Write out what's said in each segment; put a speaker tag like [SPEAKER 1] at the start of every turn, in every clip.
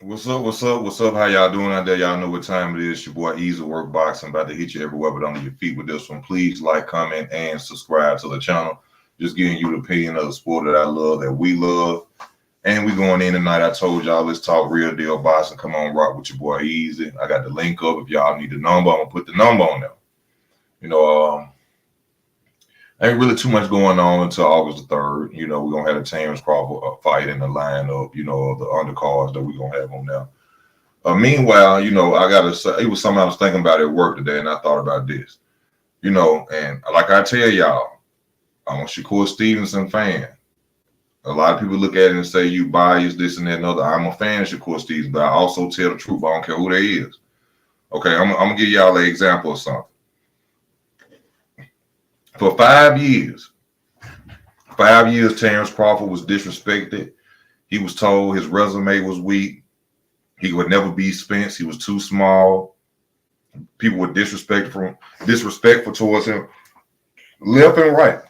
[SPEAKER 1] What's up? What's up? What's up? How y'all doing out there? Y'all know what time it is. It's your boy Easy Work Boxing about to hit you everywhere but under your feet with this one. Please like, comment, and subscribe to the channel. Just giving you the opinion of the sport that I love, that we love. And we going in tonight. I told y'all let's talk real deal boxing. Come on, rock with your boy Easy. I got the link up. If y'all need the number, I'm gonna put the number on there. You know, ain't really too much going on until August the 3rd. You know, we're gonna have a Terrence Crawford fight in the lineup, you know, the undercards that we're gonna have on there. Meanwhile, you know, I gotta say it was something I was thinking about at work today, and I thought about this. You know, and like I tell y'all, I'm a Shakur Stevenson fan. A lot of people look at it and say you biased, this and that and other. I'm a fan of Shakur Stevenson, but I also tell the truth. I don't care who they is. Okay, I'm gonna give y'all an example of something. For 5 years, Terrence Crawford was disrespected. He was told his resume was weak. He would never be Spence. He was too small. People were disrespectful towards him, left and right.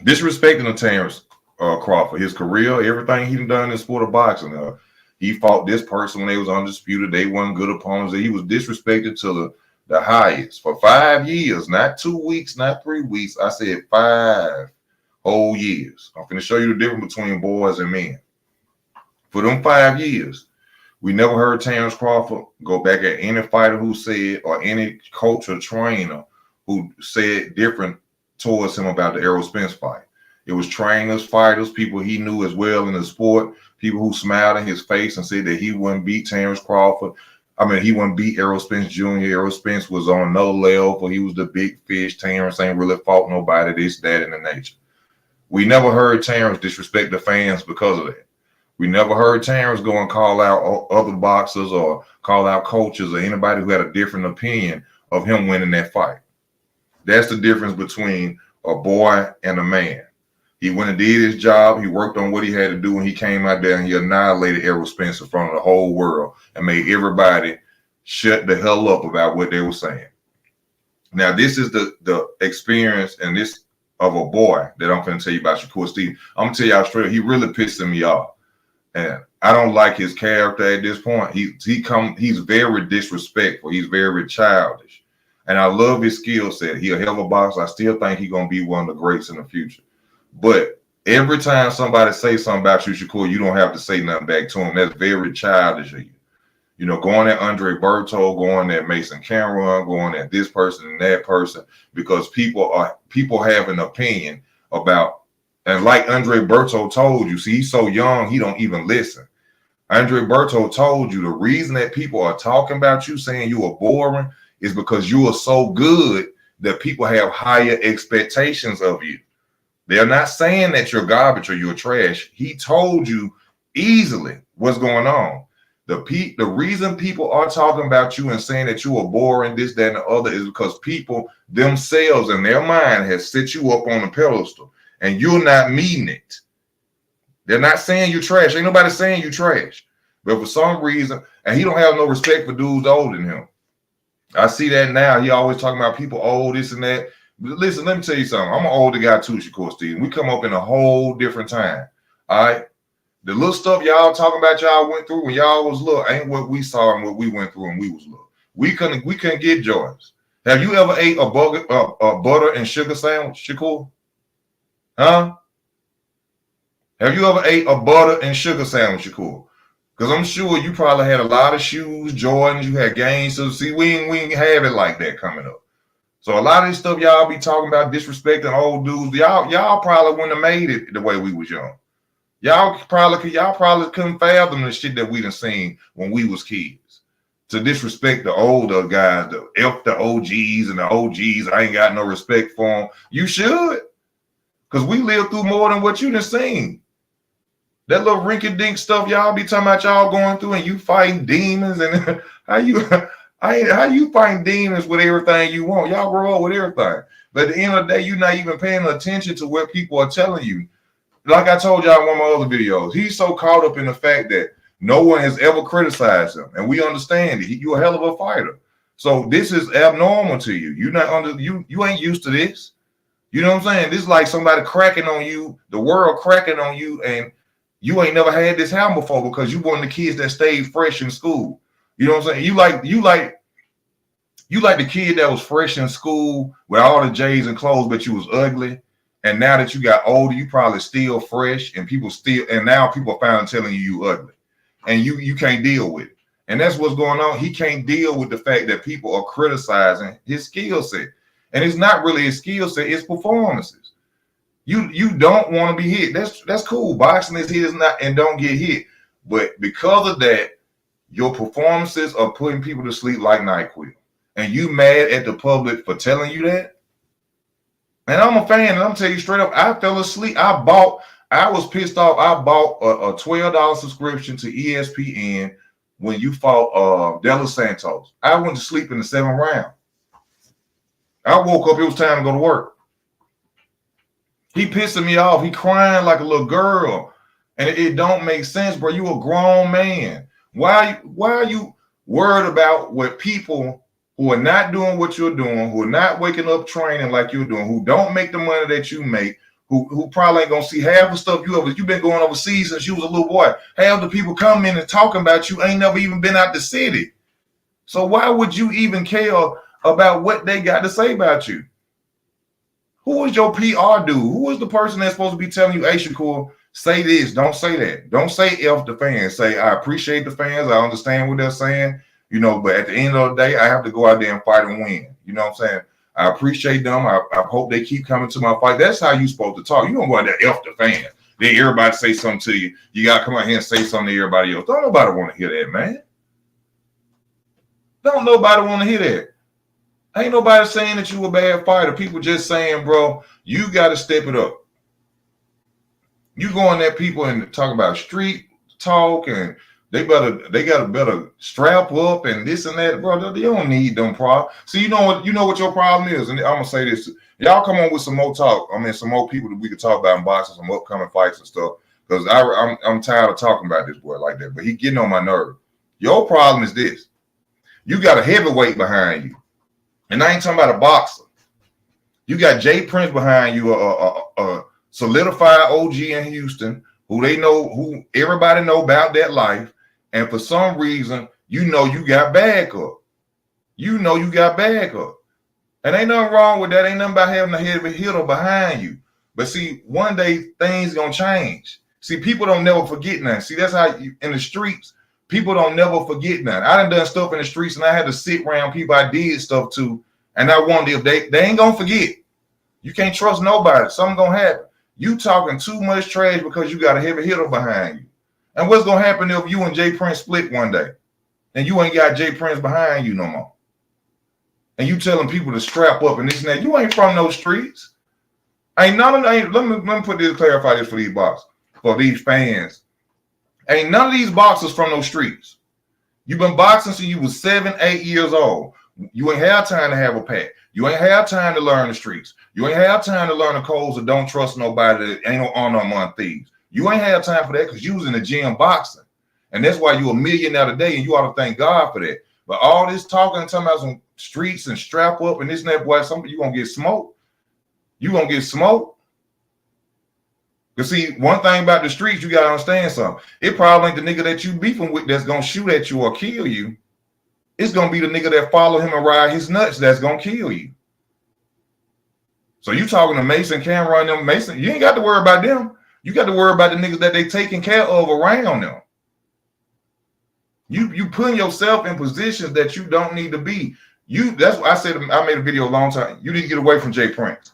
[SPEAKER 1] Disrespecting the Terrence Crawford, his career, everything he done in the sport of boxing. He fought this person when they was undisputed. They weren't good opponents. He was disrespected to the highest for 5 years, not 2 weeks, not 3 weeks. I said 5 whole years. I'm going to show you the difference between boys and men. For them 5 years, we never heard Terrence Crawford go back at any fighter who said, or any coach or trainer who said different towards him about the Errol Spence fight. It was trainers, fighters, people he knew as well in the sport, people who smiled in his face and said that he wouldn't beat Terrence Crawford. I mean, he wouldn't beat Errol Spence Jr. Errol Spence was on no level. He was the big fish. Terrence ain't really fought nobody, this, that, and the nature. We never heard Terrence disrespect the fans because of that. We never heard Terrence go and call out other boxers or call out coaches or anybody who had a different opinion of him winning that fight. That's the difference between a boy and a man. He went and did his job. He worked on what he had to do, and he came out there and he annihilated Errol Spence in front of the whole world and made everybody shut the hell up about what they were saying. Now, this is the experience and this of a boy that I'm going to tell you about Shakur Stevenson. I'm going to tell y'all straight, he really pissing me off. And I don't like his character at this point. He's very disrespectful. He's very childish. And I love his skill set. He's a hell of a boxer. I still think he's going to be one of the greats in the future. But every time somebody says something about you, Shakur, you don't have to say nothing back to him. That's very childish of you. You know, going at Andre Berto, going at Mason Cameron, going at this person and that person, because people have an opinion about. And like Andre Berto told you, see, he's so young, he don't even listen. Andre Berto told you the reason that people are talking about you, saying you are boring, is because you are so good that people have higher expectations of you. They're not saying that you're garbage or you're trash. He told you easily what's going on. The reason people are talking about you and saying that you are boring, this, that, and the other, is because people themselves in their mind has set you up on a pedestal. And you're not meeting it. They're not saying you trash. Ain't nobody saying you trash. But for some reason, and he don't have no respect for dudes older than him. I see that now. He always talking about people old, this and that. But listen, let me tell you something. I'm an older guy too, Shakur Stevenson. We come up in a whole different time. All right. The little stuff y'all talking about y'all went through when y'all was little ain't what we saw and what we went through when we was little. We couldn't get joints. Have you ever ate a butter and sugar sandwich, Shakur? Huh? Have you ever ate a butter and sugar sandwich, Shakur? Because I'm sure you probably had a lot of shoes, Jordans, you had gains. So see, we ain't have it like that coming up. So a lot of this stuff y'all be talking about disrespecting old dudes, y'all probably wouldn't have made it the way we was young. Y'all probably couldn't fathom the shit that we done seen when we was kids. To disrespect the older guys, the OGs and the OGs, I ain't got no respect for them. You should. Because we lived through more than what you done seen. That little rinky-dink stuff y'all be talking about y'all going through and you fighting demons and how you fighting demons with everything you want. Y'all grow up with everything. But at the end of the day, you're not even paying attention to what people are telling you. Like I told y'all in one of my other videos, he's so caught up in the fact that no one has ever criticized him. And we understand it. You're a hell of a fighter. So this is abnormal to you. You ain't used to this. You know what I'm saying? This is like somebody cracking on you, the world cracking on you, and You ain't never had this happen before because you one of the kids that stayed fresh in school. You know what I'm saying? You like the kid that was fresh in school with all the J's and clothes, but you was ugly. And now that you got older, you probably still fresh, and now people are finally telling you ugly, and you can't deal with it. And that's what's going on. He can't deal with the fact that people are criticizing his skill set, and it's not really his skill set; it's performances. You don't want to be hit. That's cool. Boxing is hit is not, and don't get hit. But because of that, your performances are putting people to sleep like NyQuil. And you mad at the public for telling you that? And I'm a fan, and I'm tell you straight up, I fell asleep. I was pissed off. I bought a $12 subscription to ESPN when you fought De Los Santos. I went to sleep in the 7th round. I woke up, it was time to go to work. He pissing me off. He crying like a little girl. And it don't make sense, bro. You a grown man. Why are you worried about what people who are not doing what you're doing, who are not waking up training like you're doing, who don't make the money that you make, who probably ain't gonna see half the stuff you've been going overseas since you was a little boy. Half the people coming in and talking about you ain't never even been out the city. So why would you even care about what they got to say about you? Who is your PR dude? Who is the person that's supposed to be telling you, hey, Shakur, say this, don't say that. Don't say F the fans. Say, I appreciate the fans. I understand what they're saying. You know, but at the end of the day, I have to go out there and fight and win. You know what I'm saying? I appreciate them. I hope they keep coming to my fight. That's how you supposed to talk. You don't go out there F the fans. Then everybody say something to you. You got to come out here and say something to everybody else. Don't nobody want to hear that, man. Don't nobody want to hear that. Ain't nobody saying that you a bad fighter. People just saying, bro, you got to step it up. You going at people and talk about street talk and they got a better strap up and this and that, brother. They don't need them problems. So you know what your problem is, and I'm gonna say this: y'all come on with some more talk. I mean, some more people that we could talk about in boxing, some upcoming fights and stuff. Because I'm tired of talking about this boy like that. But he getting on my nerve. Your problem is this: you got a heavyweight behind you, and I ain't talking about a boxer. You got Jay Prince behind you, a solidified OG in Houston, who everybody know about that life. And for some reason, you got backup. You got backup. And ain't nothing wrong with that. Ain't nothing about having a heavy hitter behind you. But see, one day things gonna change. See, people don't never forget nothing. See, that's how in the streets, people don't never forget nothing. I done stuff in the streets and I had to sit around people I did stuff to. And I wonder if they ain't gonna forget. You can't trust nobody. Something gonna happen. You talking too much trash because you got a heavy hitter behind you. And what's going to happen if you and Jay Prince split one day and you ain't got Jay Prince behind you no more? And you telling people to strap up and this and that. You ain't from those streets. Let me clarify this for these boxers, for these fans. Ain't none of these boxers from those streets. You've been boxing since you was 7, 8 years old. You ain't have time to have a pack. You ain't have time to learn the streets. You ain't have time to learn the codes of don't trust nobody that ain't no honor among thieves. You ain't have time for that because you was in the gym boxing. And that's why you a millionaire today, and you ought to thank God for that. But all this talking and talking about some streets and strap up and this and that, boy, you going to get smoked. You going to get smoked. Because see, one thing about the streets, you got to understand something. It probably ain't the nigga that you beefing with that's going to shoot at you or kill you. It's going to be the nigga that follow him and ride his nuts that's going to kill you. So you talking to Mason, Cameron, them Mason, you ain't got to worry about them. You got to worry about the niggas that they taking care of around them. You putting yourself in positions that you don't need to be. That's why I said I made a video a long time. You need to get away from Jay Prince.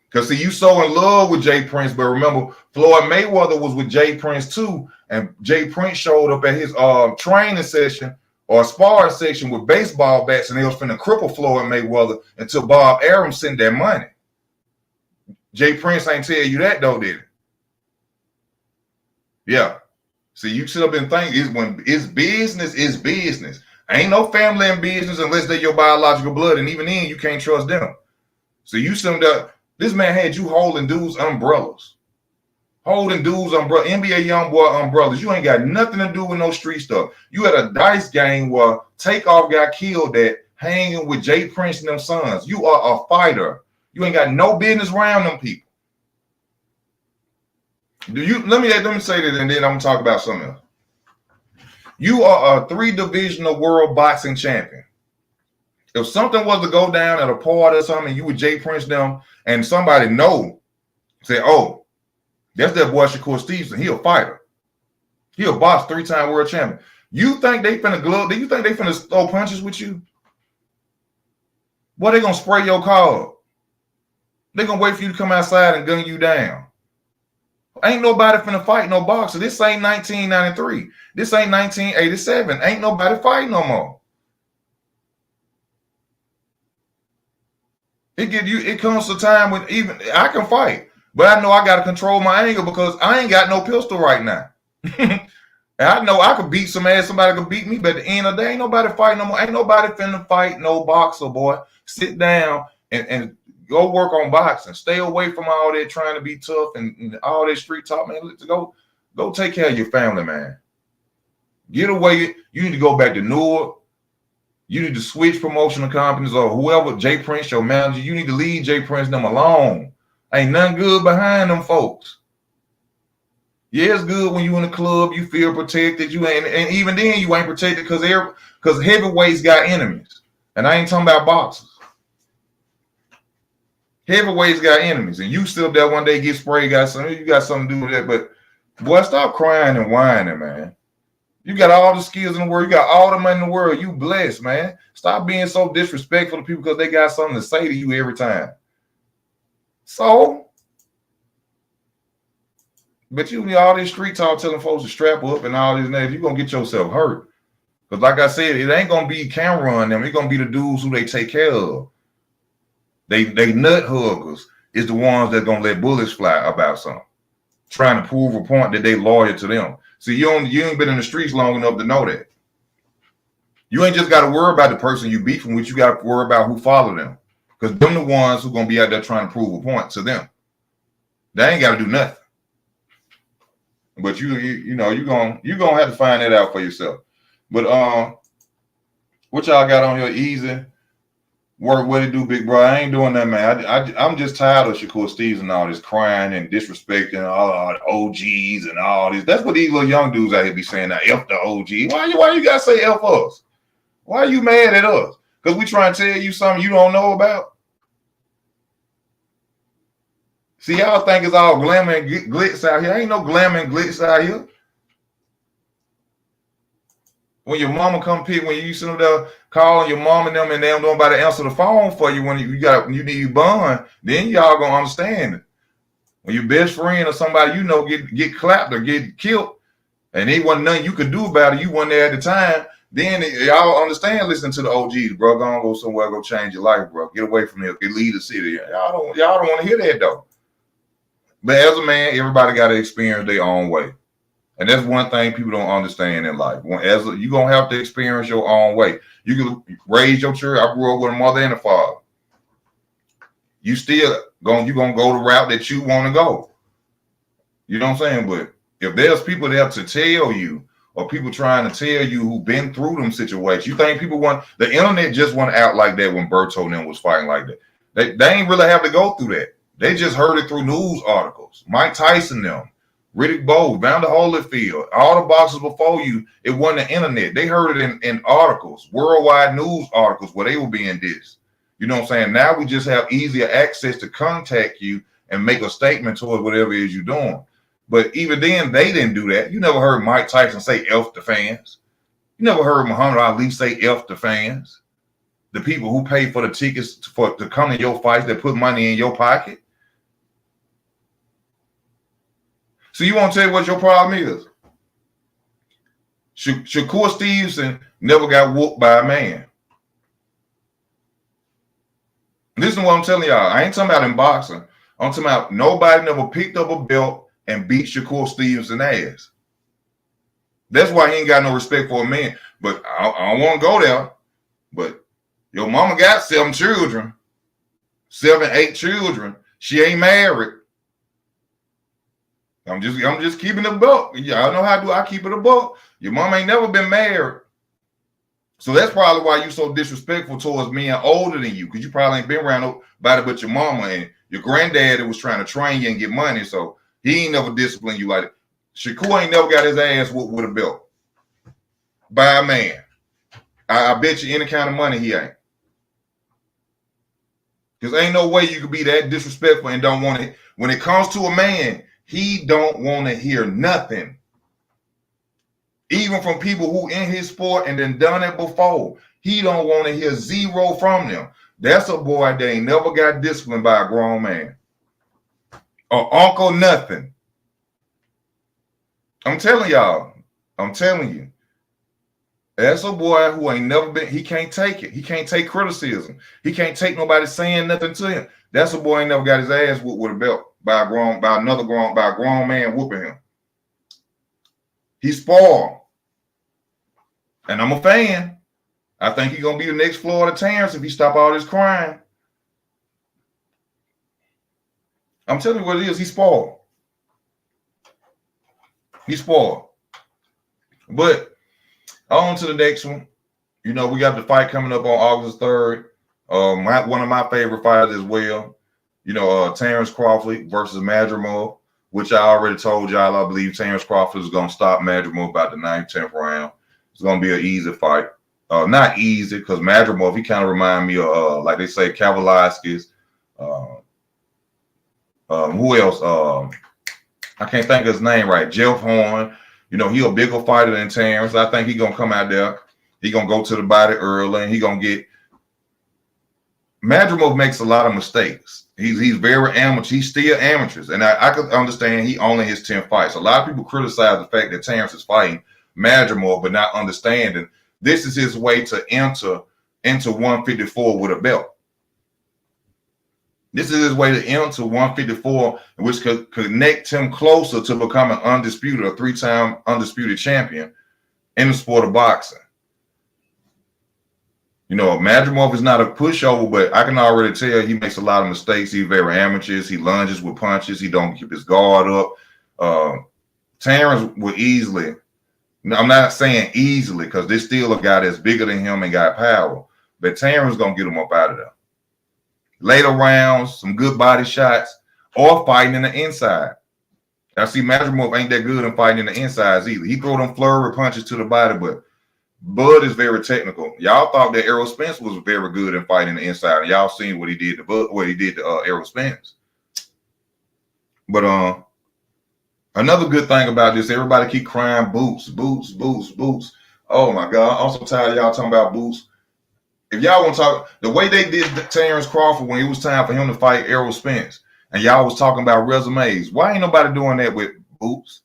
[SPEAKER 1] Because see, you so in love with Jay Prince, but remember, Floyd Mayweather was with Jay Prince too, and Jay Prince showed up at his training session or sparring session with baseball bats, and they was finna cripple Floyd Mayweather until Bob Arum sent that money. Jay Prince ain't tell you that though, did it? Yeah. See, you should have been thinking when it's business, it's business. Ain't no family in business unless they're your biological blood, and even then you can't trust them. So you summed up. This man had you holding dudes' umbrellas. Holding dudes' umbrellas, NBA young boy umbrellas. You ain't got nothing to do with no street stuff. You had a dice game where Takeoff got killed at hanging with Jay Prince and them sons. You are a fighter. You ain't got no business around them people. Let me say that, and then I'm gonna talk about something else. You are a 3-divisional world boxing champion. If something was to go down at a party or something, you would Jay Prince them, and somebody say, oh, that's that boy Shakur Stevenson. He a fighter. He a box 3-time world champion. You think they finna glove? Do you think they finna throw punches with you? What, they gonna spray your car? They gonna wait for you to come outside and gun you down. Ain't nobody finna fight no boxer. This ain't 1993. This ain't 1987. Ain't nobody fighting no more. It comes to a time when even I can fight, but I know I gotta control my anger because I ain't got no pistol right now. And I know I could beat somebody could beat me, but at the end of the day, ain't nobody fighting no more. Ain't nobody finna fight no boxer, boy. Sit down and go work on boxing. Stay away from all that trying to be tough and all that street talk, man. Go take care of your family, man. Get away. You need to go back to Newark. You need to switch promotional companies or whoever, Jay Prince, your manager. You need to leave Jay Prince them alone. Ain't nothing good behind them folks. Yeah, it's good when you in the club, you feel protected. You ain't, and even then you ain't protected because heavyweights got enemies. And I ain't talking about boxers. Heavyweights got enemies, and you still there one day get sprayed, you got something to do with that. But boy, stop crying and whining, man. You got all the skills in the world, you got all the money in the world, you blessed, man. Stop being so disrespectful to people because they got something to say to you every time. So, but you need all this street talk telling folks to strap up and all this and that, you're gonna get yourself hurt. Because like I said, it ain't gonna be Cameron them, it's gonna be the dudes who they take care of. They nut huggers is the ones that gonna let bullets fly about something, trying to prove a point that they loyal to them. See, you ain't been in the streets long enough to know that. You ain't just got to worry about the person you beefing with. You got to worry about who follow them, because them the ones who gonna be out there trying to prove a point to them. They ain't got to do nothing. But you know you gonna have to find that out for yourself. But what y'all got on here? Easy work, what it do, big bro? I ain't doing that, man. I'm just tired of Shakur Stevenson and all this crying and disrespecting all the OGs and all this. That's what these little young dudes out here be saying now. F the OG. Why you gotta say F us? Why are you mad at us? Because we trying to tell you something you don't know about? See, y'all think it's all glamour and glitz out here. Ain't no glamour and glitz out here. When your mama come pick, when you sit there calling your mom and them, and they don't know about to answer the phone for you when you need bond, then y'all gonna understand it. When your best friend or somebody you know get clapped or get killed, and there wasn't nothing you could do about it, you weren't there at the time, then y'all understand listening to the OGs, bro. Go somewhere, go change your life, bro. Get away from here, get leave the city. Y'all don't want to hear that though. But as a man, everybody got to experience their own way. And that's one thing people don't understand in life. You're going to have to experience your own way. You can raise your children. I grew up with a mother and a father. You're going to go the route that you want to go. You know what I'm saying? But if there's people there to tell you, or people trying to tell you who've been through them situations, you think people the internet just went out like that when Berto and them was fighting like that. They ain't really have to go through that. They just heard it through news articles. Mike Tyson them. Riddick Bowe, Vander Holyfield, all the boxers before you, it wasn't the internet. They heard it in articles, worldwide news articles where they were being dissed. You know what I'm saying? Now we just have easier access to contact you and make a statement towards whatever it is you're doing. But even then, they didn't do that. You never heard Mike Tyson say F the fans. You never heard Muhammad Ali say F the fans. The people who pay for the tickets to come to your fights, that put money in your pocket. So you want to tell you what your problem is? Shakur Stevenson never got whooped by a man. Listen to what I'm telling y'all. I ain't talking about in boxing. I'm talking about nobody never picked up a belt and beat Shakur Stevenson ass. That's why he ain't got no respect for a man. But I don't want to go there. But your mama got 7 children. 7, 8 children. She ain't married. I'm just keeping it a buck. Y'all know how I keep it a buck. Your mom ain't never been married. So that's probably why you so disrespectful towards men older than you, because you probably ain't been around nobody but your mama and your granddad that was trying to train you and get money. So He ain't never disciplined you like that. Shakur ain't never got his ass whooped with a belt by a man. I bet you any kind of money he ain't. Because ain't no way you could be that disrespectful and don't want to. When it comes to a man, he don't want to hear nothing. Even from people who in his sport and then done it before. He don't want to hear zero from them. That's a boy that ain't never got disciplined by a grown man. Or uncle nothing. I'm telling y'all. I'm telling you. That's a boy who ain't never been, he can't take it. He can't take criticism. He can't take nobody saying nothing to him. That's a boy ain't never got his ass whooped with a belt by a grown man whooping him. He's spoiled. And I'm a fan. I think he's gonna be the next Florida Terrence if he stop all this crime. I'm telling you what it is, he's spoiled. He's spoiled. But on to the next one. You know, we got the fight coming up on August 3rd. One of my favorite fighters as well. You know, Terrence Crawford versus Madrimov, which I already told y'all I believe Terrence Crawford is going to stop Madrimov about the 9th, 10th round. It's going to be an easy fight. Not easy, because Madrimov, he kind of remind me of, like they say, Kavaliaskis. Who else? I can't think of his name right. Jeff Horn. You know, he a bigger fighter than Terrence. I think he's going to come out there. He's going to go to the body early, and he's going to get – Madrimov makes a lot of mistakes. He's very amateur. He's still amateurs. And I could understand he only his 10 fights. A lot of people criticize the fact that Terrence is fighting Madrimov, but not understanding this is his way to enter into 154 with a belt. This is his way to enter 154, which could connect him closer to becoming undisputed, a 3-time undisputed champion in the sport of boxing. You know, Madrimov is not a pushover, but I can already tell he makes a lot of mistakes. He's very amateur. He lunges with punches. He don't keep his guard up. Terrence will easily, I'm not saying easily, because there's still a guy that's bigger than him and got power, but Terrence going to get him up out of there. Later rounds, some good body shots, or fighting in the inside. I see Madrimov ain't that good in fighting in the insides either. He throw them flurry punches to the body, but Bud is very technical. Y'all thought that Errol Spence was very good in fighting the inside, and y'all seen what he did to Bud, what he did to Errol Spence. But another good thing about this, everybody keep crying boots, boots, boots, boots. Oh my God, I'm so tired of y'all talking about boots. If y'all want to talk, the way they did Terrence Crawford when it was time for him to fight Errol Spence, and y'all was talking about resumes, why ain't nobody doing that with Boots?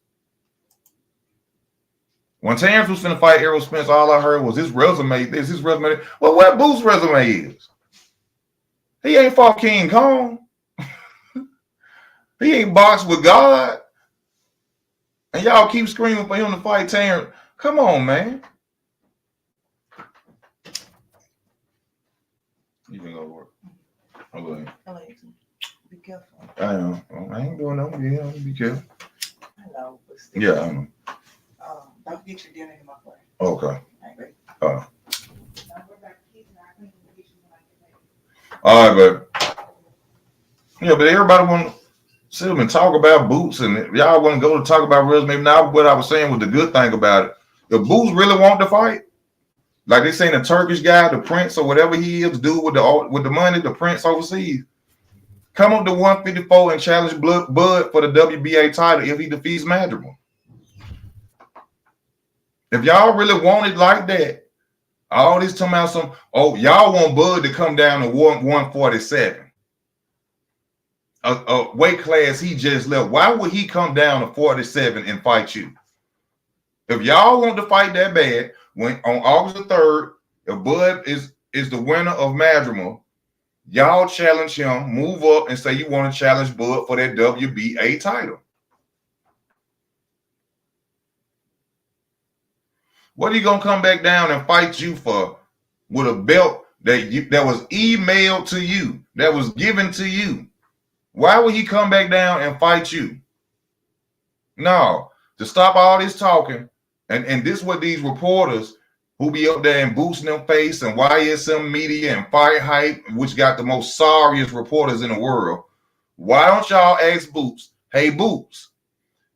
[SPEAKER 1] When Terrence was finna fight Errol Spence, all I heard was his resume, this, his resume. Well, what Boots' resume is? He ain't fought King Kong. He ain't boxed with God. And y'all keep screaming for him to fight Terrence. Come on, man. You can go to work.
[SPEAKER 2] Alexa, be careful.
[SPEAKER 1] I am. I ain't doing nothing. Yeah, be careful.
[SPEAKER 2] Hello, but still.
[SPEAKER 1] Yeah, I know.
[SPEAKER 2] Don't get your dinner in my plate.
[SPEAKER 1] Okay.
[SPEAKER 2] Right.
[SPEAKER 1] All right, but yeah, but everybody want to sit up and talk about Boots, and y'all want to go to talk about resume. Now, what I was saying was the good thing about it. If Boots really want to fight, like they saying the Turkish guy, the prince or whatever he is, dude with the money, the prince overseas, come up to 154 and challenge Bud for the WBA title if he defeats Madrimov. If y'all really want it like that, all this talking about some, oh, y'all want Bud to come down to 147. A weight class he just left. Why would he come down to 47 and fight you? If y'all want to fight that bad, when on August the 3rd, if Bud is the winner of Madrimov, y'all challenge him, move up and say you want to challenge Bud for that WBA title. What are you gonna come back down and fight you for with a belt that was emailed to you, that was given to you? Why would he come back down and fight you? No, to stop all this talking, and this is what these reporters who be up there and boosting them face and YSM Media and Fight Hype, which got the most sorriest reporters in the world. Why don't y'all ask Boots, hey, Boots,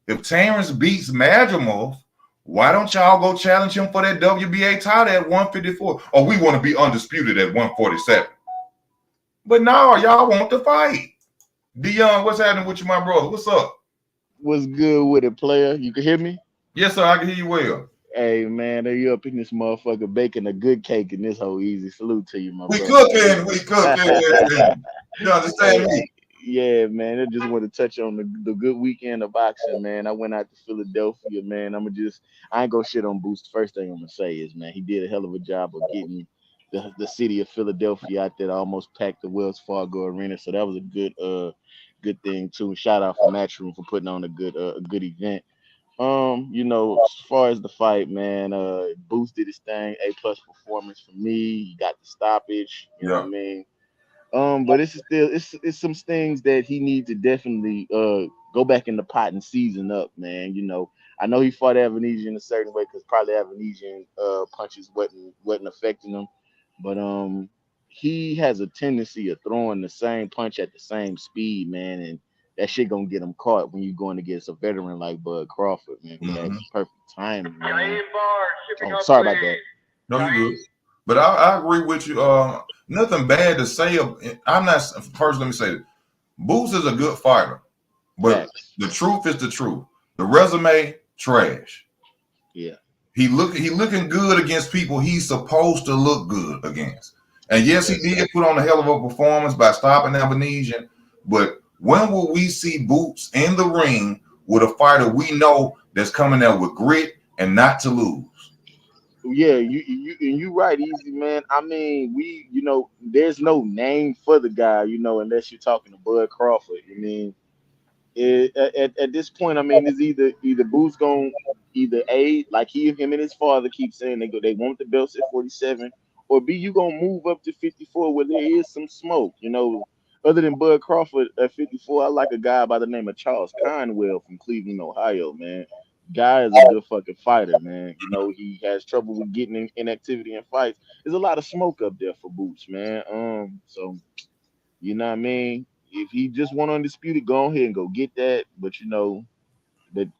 [SPEAKER 1] if Terrence beats Madrimov, why don't y'all go challenge him for that WBA title at 154? Or we want to be undisputed at 147. But no, y'all want to fight. Dion, what's happening with you, my brother? What's up?
[SPEAKER 3] What's good with it, player? You can hear me?
[SPEAKER 1] Yes, sir, I can hear you well.
[SPEAKER 3] Hey, man, are you up in this motherfucker baking a good cake in this whole easy? Salute to you, my
[SPEAKER 1] We
[SPEAKER 3] brother.
[SPEAKER 1] cooking. You understand
[SPEAKER 3] Hey,
[SPEAKER 1] me?
[SPEAKER 3] yeah, man. I just want to touch on the good weekend of boxing, man. I went out to Philadelphia, man. I ain't gonna shit on Boost. First thing I'm gonna say is, man, he did a hell of a job of getting the city of Philadelphia out there to almost pack the Wells Fargo Arena. So that was a good thing too. Shout out for Matchroom for putting on a good event. As far as the fight, man, Boost did his thing, A+ performance for me. He got the stoppage, you know what
[SPEAKER 1] Yeah.
[SPEAKER 3] I mean? But it's some things that he needs to definitely go back in the pot and season up, man. I know he fought Avanesian in a certain way because probably Avanesian punches wasn't affecting him, but he has a tendency of throwing the same punch at the same speed, man, and that shit gonna get him caught when you're going against a veteran like Bud Crawford, man, who has perfect timing, man. Oh, sorry about that.
[SPEAKER 1] No, you good. But I agree with you. Nothing bad to say. I'm not first. Let me say this. Boots is a good fighter, but
[SPEAKER 3] Facts.
[SPEAKER 1] the truth is the truth. The resume trash.
[SPEAKER 3] Yeah.
[SPEAKER 1] He looking good against people he's supposed to look good against. And yes, he did put on a hell of a performance by stopping Avanesian. But when will we see Boots in the ring with a fighter we know that's coming out with grit and not to lose?
[SPEAKER 3] Yeah, you right, easy man. I mean, there's no name for the guy, unless you're talking to Bud Crawford. At this point, I mean, it's either Booth's going either A, like him and his father keep saying they want the belts at 47, or B, you gonna move up to 54 where there is some smoke. Other than Bud Crawford at 54, I like a guy by the name of Charles Conwell from Cleveland, Ohio, man. Guy is a good fucking fighter, man. He has trouble with getting in activity in fights. There's a lot of smoke up there for Boots, man. So you know what I mean? If he just want undisputed, go ahead and go get that. But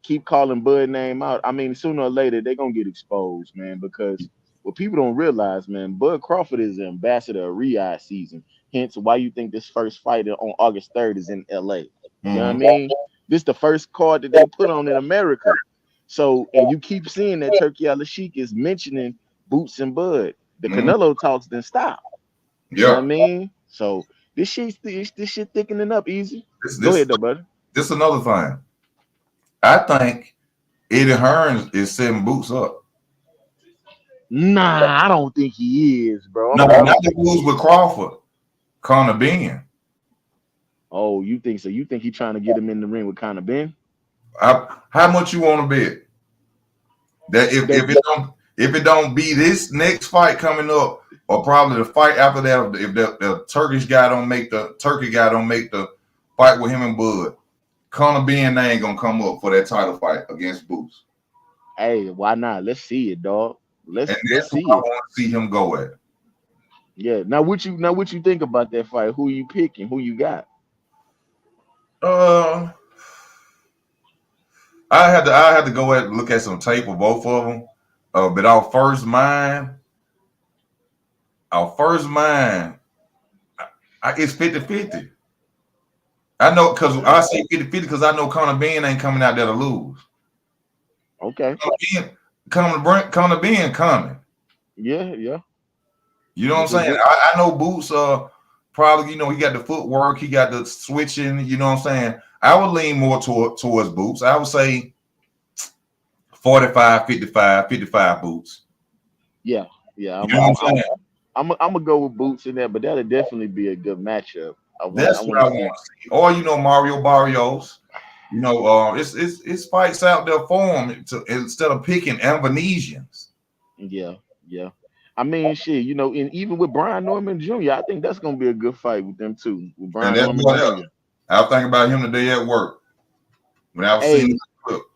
[SPEAKER 3] keep calling Bud name out. I mean, sooner or later they're gonna get exposed, man. Because what people don't realize, man, Bud Crawford is the ambassador of Riyadh season. Hence, why you think this first fight on August 3rd is in LA. You know what I mean? This the first card that they put on in America. So, and you keep seeing that Turkey Al-Sheikh is mentioning Boots and Bud. The Canelo talks then stop. You know what I mean? So this shit thickening up easy. Go ahead though, buddy.
[SPEAKER 1] This is another thing. I think Eddie Hearn is setting Boots up.
[SPEAKER 3] Nah, I don't think he is, bro.
[SPEAKER 1] No, not the lose with Crawford. Conor Ben.
[SPEAKER 3] Oh, you think so? You think he's trying to get him in the ring with Conor Ben?
[SPEAKER 1] How much you want to bet that if it don't be this next fight coming up, or probably the fight after that, if the Turkish guy don't make the fight with him and Bud, Conor Ben ain't gonna come up for that title fight against Boots.
[SPEAKER 3] Hey, why not? Let's see it, dog. Let's see
[SPEAKER 1] I want to see him go at.
[SPEAKER 3] Yeah. Now what you think about that fight? Who you picking? Who you got?
[SPEAKER 1] I had to go and look at some tape of both of them. But our first mind, it's 50-50. I know because I say 50-50 because I know Conor Ben ain't coming out there to lose.
[SPEAKER 3] Okay.
[SPEAKER 1] Conor Ben coming.
[SPEAKER 3] Yeah.
[SPEAKER 1] You know what I'm saying? I know Boots probably, he got the footwork, he got the switching, you know what I'm saying? I would lean more towards Boots. I would say 45, 55, 55 Boots.
[SPEAKER 3] Yeah. I'm gonna go with Boots in there, but that'll definitely be a good matchup.
[SPEAKER 1] That's what I want to see. Or Mario Barrios. It's fights out there for him instead of picking Avanesians.
[SPEAKER 3] Yeah. I mean, shit, and even with Brian Norman Jr., I think that's gonna be a good fight with them too. With Brian Norman Jr.
[SPEAKER 1] I was thinking about him today at work when I was seeing.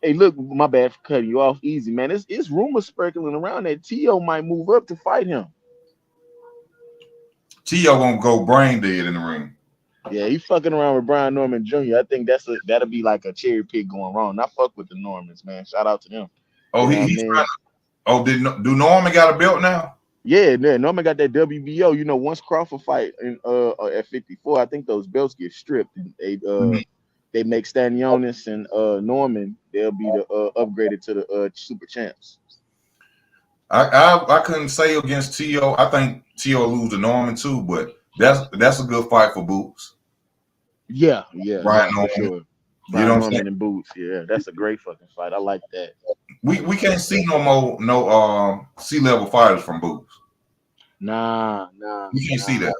[SPEAKER 3] Hey, look, my bad for cutting you off. Easy, man. It's rumors circling around that T.O. might move up to fight him.
[SPEAKER 1] T.O. gonna go brain dead in the ring.
[SPEAKER 3] Yeah, he fucking around with Brian Norman Jr. I think that'll be like a cherry pick going wrong. I fuck with the Normans, man. Shout out to them.
[SPEAKER 1] Oh,
[SPEAKER 3] You know what I
[SPEAKER 1] he's trying
[SPEAKER 3] mean?
[SPEAKER 1] to. Oh, do Norman got a belt now?
[SPEAKER 3] Yeah, man. Norman got that WBO. You know, once Crawford fight in at 54, I think those belts get stripped and
[SPEAKER 1] Mhm.
[SPEAKER 3] they make Stanionis and Norman. They'll be the upgraded to the super champs.
[SPEAKER 1] I couldn't say against T.O. I think T.O. lose to Norman too, but that's a good fight for Boots.
[SPEAKER 3] Yeah, yeah,
[SPEAKER 1] Brian
[SPEAKER 3] yeah, for
[SPEAKER 1] Norman.
[SPEAKER 3] sure.
[SPEAKER 1] You know
[SPEAKER 3] Brian
[SPEAKER 1] what I'm saying?
[SPEAKER 3] Norman and Boots. Yeah, that's a great fucking fight. I like that.
[SPEAKER 1] We can't see no C-level fighters from Boots.
[SPEAKER 3] Nah, nah,
[SPEAKER 1] We can't see
[SPEAKER 3] nah.
[SPEAKER 1] that.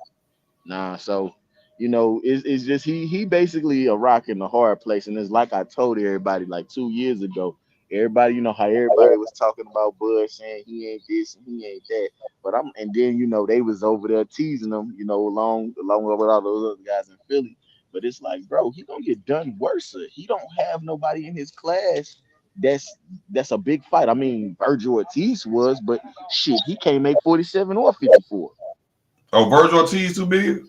[SPEAKER 3] Nah, so it's just he basically a rock in the hard place, and it's like I told everybody like 2 years ago. Everybody, how everybody was talking about Bud saying he ain't this and he ain't that, but and then they was over there teasing him, along with all those other guys in Philly. But it's like, bro, he gonna get done worse. He don't have nobody in his class that's a big fight. I mean, Virgil Ortiz was, but shit, he can't make 47 or 54.
[SPEAKER 1] Oh, Virgil Ortiz too big?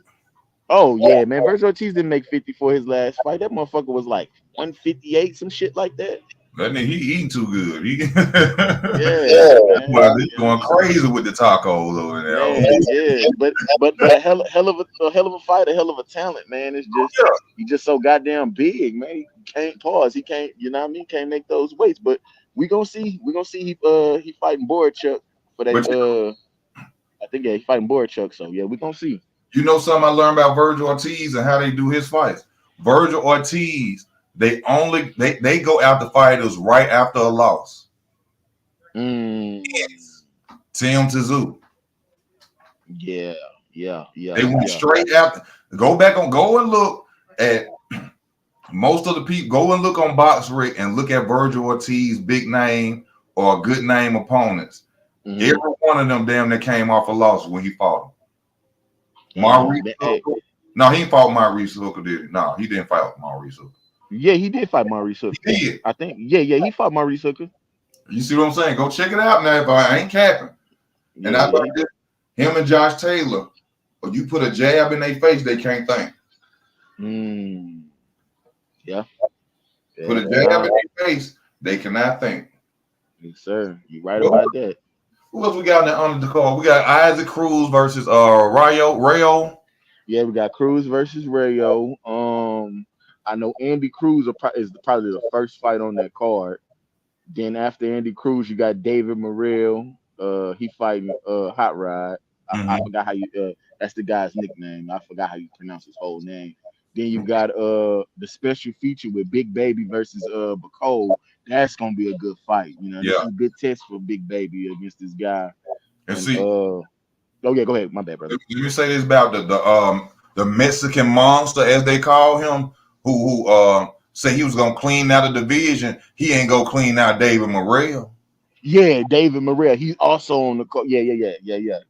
[SPEAKER 3] Oh yeah, man. Virgil Ortiz didn't make 50 for his last fight. That motherfucker was like 158, some shit like that.
[SPEAKER 1] That nigga, he eating too good. He
[SPEAKER 3] Yeah, man.
[SPEAKER 1] well, he's going crazy with the tacos over there. Oh,
[SPEAKER 3] Man, yeah. But a hell of a fight, a hell of a talent, man. It's just
[SPEAKER 1] yeah.
[SPEAKER 3] he just so goddamn big, man. He can't pause. He can't, you know what I mean? Can't make those weights. But we gonna see. We gonna see he fighting Borachuck for that
[SPEAKER 1] But
[SPEAKER 3] I think he fighting Borachuck. So yeah, we gonna see.
[SPEAKER 1] you know something I learned about Virgil Ortiz and how they do his fights. Virgil Ortiz, they go after fighters right after a loss.
[SPEAKER 3] Mm,
[SPEAKER 1] Tim Tszyu.
[SPEAKER 3] yeah, yeah, yeah,
[SPEAKER 1] They went
[SPEAKER 3] yeah.
[SPEAKER 1] straight after. Go and look at most of the people. Go and look on BoxRec and look at Virgil Ortiz big name or good name opponents.
[SPEAKER 3] Mhm.
[SPEAKER 1] Every one of them damn that came off a loss when he fought him. Maurice
[SPEAKER 3] Hey,
[SPEAKER 1] Hooker. No, he fought Maurice Hooker, did he? No, he didn't fight Maurice Hooker.
[SPEAKER 3] yeah, he did fight Maurice Hooker.
[SPEAKER 1] He did.
[SPEAKER 3] I think. Yeah, he fought Maurice Hooker.
[SPEAKER 1] You see what I'm saying? Go check it out now. If I ain't capping. And I
[SPEAKER 3] Yeah,
[SPEAKER 1] thought him and Josh Taylor, when you put a jab in their face, they can't think.
[SPEAKER 3] Yeah.
[SPEAKER 1] Put a jab in their face, they cannot think.
[SPEAKER 3] Yes, sir. You right about that.
[SPEAKER 1] Who else we got in the under the card? We got Isaac Cruz versus Rayo.
[SPEAKER 3] Yeah, we got Cruz versus Rayo. I know Andy Cruz is probably the first fight on that card. Then after Andy Cruz, you got David Morrell. He fighting Hot Rod. I forgot how you that's the guy's nickname. I forgot how you pronounce his whole name. Then you got the special feature with Big Baby versus Bacole. That's gonna be a good fight. This is a good test for Big Baby against this guy.
[SPEAKER 1] And
[SPEAKER 3] And
[SPEAKER 1] see,
[SPEAKER 3] oh yeah, go ahead. My bad, brother.
[SPEAKER 1] let me say this about the Mexican monster, as they call him, who say he was gonna clean out the division. He ain't gonna clean out David Morrell.
[SPEAKER 3] Yeah, David Morrell. He's also on the call. Yeah.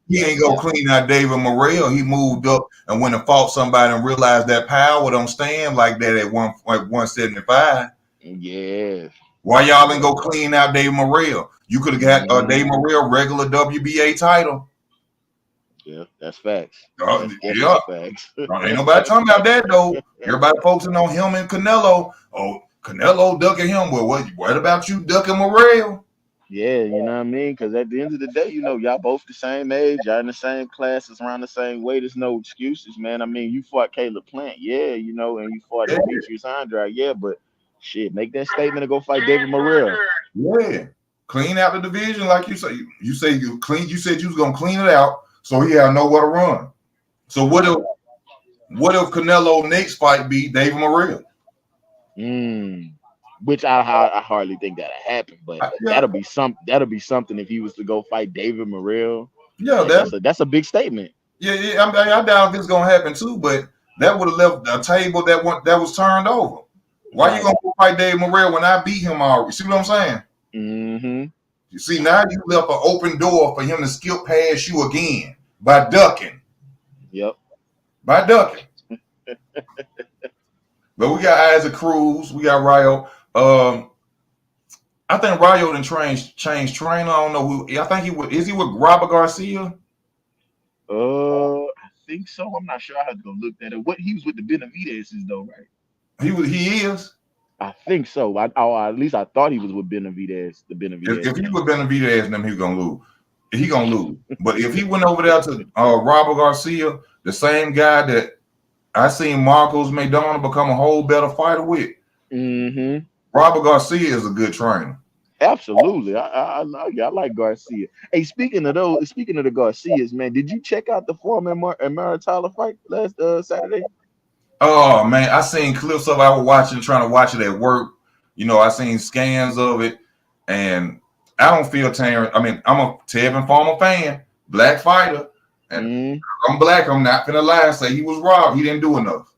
[SPEAKER 1] He ain't gonna clean out David Morrell. He moved up and went and fought somebody and realized that power don't stand like that at 175.
[SPEAKER 3] Yeah.
[SPEAKER 1] Why y'all ain't go clean out David Morrell? You could have got David Morrell regular WBA title.
[SPEAKER 3] Yeah, that's facts.
[SPEAKER 1] Yeah,
[SPEAKER 3] That's definitely facts.
[SPEAKER 1] ain't nobody talking about that though. Everybody focusing on him and Canelo. Oh, Canelo ducking him. Well, what about you ducking Morrell?
[SPEAKER 3] Yeah, you know what I mean? Because at the end of the day, y'all both the same age, y'all in the same classes, around the same weight. There's no excuses, man. I mean, you fought Caleb Plant, yeah, and you fought
[SPEAKER 1] Yeah,
[SPEAKER 3] Demetrius Andrade, yeah, but shit, make that statement and go fight David Morrell.
[SPEAKER 1] yeah. Clean out the division like you say. You say you clean. You said you was gonna clean it out so he had nowhere to run. So what if Canelo next fight be David Morrell?
[SPEAKER 3] Which I hardly think that'll happen, but
[SPEAKER 1] Yeah,
[SPEAKER 3] that'll be something if he was to go fight David Morrell.
[SPEAKER 1] yeah,
[SPEAKER 3] That's a big statement.
[SPEAKER 1] yeah. I doubt if it's gonna happen too, but that would have left a table that was turned over. Why you gonna go fight David Morrell when I beat him already? See what I'm saying?
[SPEAKER 3] Mm-hmm.
[SPEAKER 1] You see, now you left an open door for him to skip past you again by ducking.
[SPEAKER 3] Yep.
[SPEAKER 1] By ducking. But we got Isaac Cruz, we got Rayo. I think Rayo done changed trainer. I don't know who. I think is he with Robert Garcia?
[SPEAKER 3] I think so. I'm not sure. I have to go look that up. What he was with the Benavidez's though, right?
[SPEAKER 1] He is.
[SPEAKER 3] I think so. Or at least I thought he was with Benavidez, the
[SPEAKER 1] If
[SPEAKER 3] Benavidez
[SPEAKER 1] he
[SPEAKER 3] gang.
[SPEAKER 1] was Benavidez and them, he gonna lose. He gonna lose. But if he went over there to Robert Garcia, the same guy that I seen Marcos McDonald become a whole better fighter with,
[SPEAKER 3] Mm-hmm.
[SPEAKER 1] Robert Garcia is a good trainer.
[SPEAKER 3] Absolutely. I like Garcia. Hey, speaking of the Garcias, man, did you check out the Foreman and Maritala fight last Saturday?
[SPEAKER 1] Oh man, I seen clips of it. I was watching, trying to watch it at work. I seen scans of it, and I don't feel Terrence. I mean, I'm a Tevin Farmer fan, black fighter, and
[SPEAKER 3] Mm-hmm.
[SPEAKER 1] I'm black. I'm not gonna lie and say he was robbed. He didn't do enough.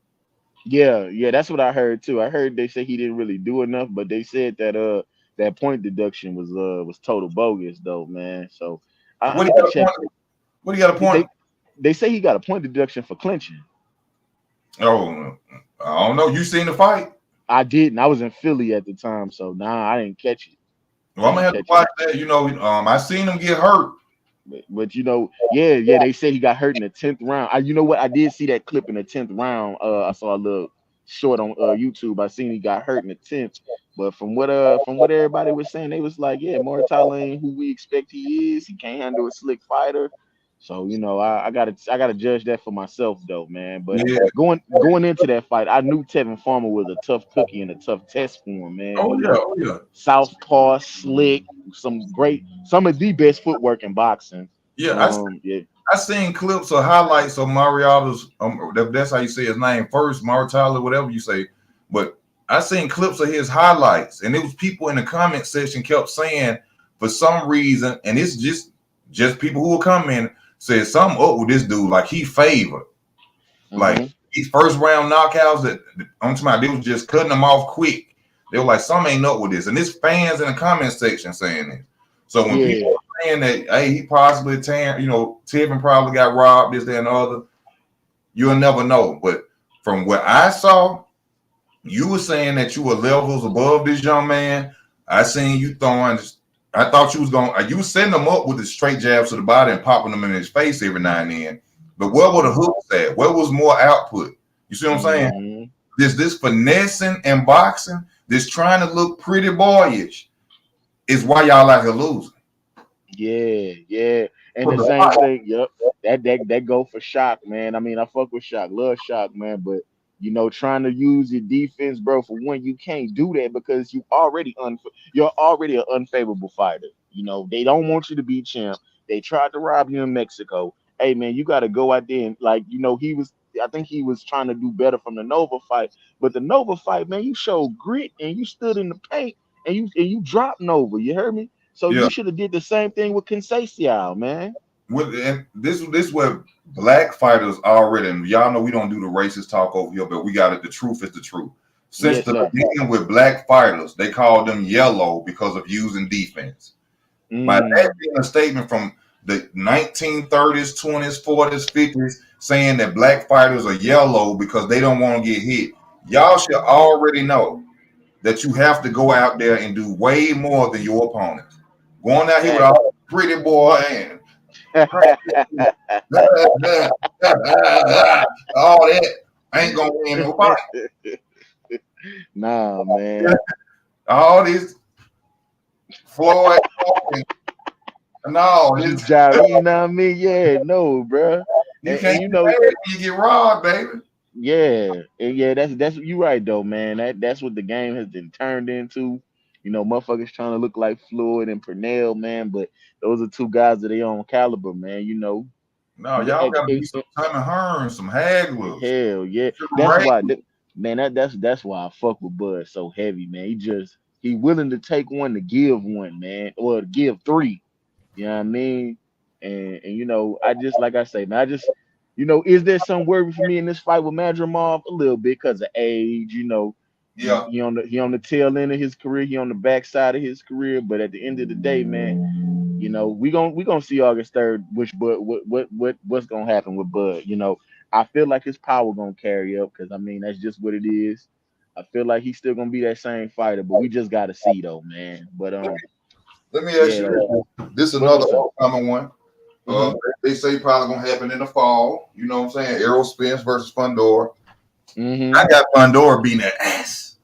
[SPEAKER 3] Yeah, that's what I heard too. I heard they say he didn't really do enough, but they said that that point deduction was total bogus though, man. So I
[SPEAKER 1] What he
[SPEAKER 3] need to
[SPEAKER 1] got a
[SPEAKER 3] check.
[SPEAKER 1] point? What he got a point?
[SPEAKER 3] They say he got a point deduction for clinching.
[SPEAKER 1] Oh, I don't know. You seen the fight?
[SPEAKER 3] I didn't. I was in Philly at the time, so nah, I didn't catch it.
[SPEAKER 1] Well,
[SPEAKER 3] I
[SPEAKER 1] I'm gonna
[SPEAKER 3] didn't
[SPEAKER 1] have to
[SPEAKER 3] catch it.
[SPEAKER 1] watch that. I seen him get hurt.
[SPEAKER 3] But yeah, they said he got hurt in the 10th round. You know what? I did see that clip in the 10th round. I saw a little short on YouTube. I seen he got hurt in the 10th. But from what everybody was saying, they was like, yeah, Moritala ain't who we expect he is. He can't handle a slick fighter. So I gotta judge that for myself though, man. But
[SPEAKER 1] Yeah.
[SPEAKER 3] going into that fight, I knew Tevin Farmer was a tough cookie and a tough test for him, man.
[SPEAKER 1] Oh yeah. Oh yeah.
[SPEAKER 3] Southpaw, slick, some of the best footwork in boxing.
[SPEAKER 1] Yeah.
[SPEAKER 3] Yeah.
[SPEAKER 1] I seen clips or highlights of Mariano's. That's how you say his name first, Maritala, whatever you say. But I seen clips of his highlights, and it was people in the comment section kept saying for some reason, and it's just people who will come in said something up with this dude, like he favored, like these first round knockouts that I'm talking about, they was just cutting them off quick. They were like, something ain't up with this, and there's fans in the comment section saying this. So when people are saying that, hey, he possibly Tevin probably got robbed, this, that, and the other, you'll never know. But from what I saw, you were saying that you were levels above this young man. I seen you throwing. I thought you was going. You setting him up with the straight jabs to the body and popping them in his face every now and then. But where were the hooks at? Where was more output? You see what I'm saying? This finessing and boxing, this trying to look pretty boyish, is why y'all out here losing.
[SPEAKER 3] Yeah. And the same thing, yep. That go for Shock, man. I mean, I fuck with Shock, love Shock, man. But trying to use your defense, bro, for one, you can't do that because you're already an unfavorable fighter. They don't want you to be champ. They tried to rob you in Mexico. Hey, man, you got to go out there and I think he was trying to do better from the Nova fight. But the Nova fight, man, you showed grit and you stood in the paint and you dropped Nova. You heard me? So
[SPEAKER 1] Yeah.
[SPEAKER 3] you should have did the same thing with Conceição, man.
[SPEAKER 1] And this where black fighters already, and y'all know we don't do the racist talk over here, but we got it. The truth is the truth. Since the beginning with black fighters, they called them yellow because of using defense. By that being a statement from the 1930s, 20s, 40s, 50s, saying that black fighters are yellow because they don't want to get hit. Y'all should already know that you have to go out there and do way more than your opponents. Going out here with all pretty boy and all that ain't gonna win no fight.
[SPEAKER 3] Nah, man.
[SPEAKER 1] All this Floyd and all
[SPEAKER 3] this job, you know what I mean? Yeah, no, bro.
[SPEAKER 1] You can't get mad when you get robbed, baby.
[SPEAKER 3] Yeah, that's you right though, man. That's what the game has been turned into. Motherfuckers trying to look like Floyd and Purnell, man. But those are two guys of their own caliber, man.
[SPEAKER 1] No, y'all gotta be some Tommy Hearns, some Haglers.
[SPEAKER 3] Hell yeah, that's why, man. That's why I fuck with Bud so heavy, man. He willing to take one to give one, man, or to give three. You know what I mean? And I just like I say, man. Is there some worry for me in this fight with Madrimov? A little bit because of age,
[SPEAKER 1] Yeah.
[SPEAKER 3] He on the tail end of his career. He on the backside of his career. But at the end of the day, man, we gonna see August 3rd. Which Bud, what's gonna happen with Bud? I feel like his power gonna carry up because I mean that's just what it is. I feel like he's still gonna be that same fighter, but we just gotta see though, man. But
[SPEAKER 1] let me ask you this. This is another upcoming one. they say probably gonna happen in the fall. You know what I'm saying? Errol Spence versus Fundora. I got Fundora beating that ass.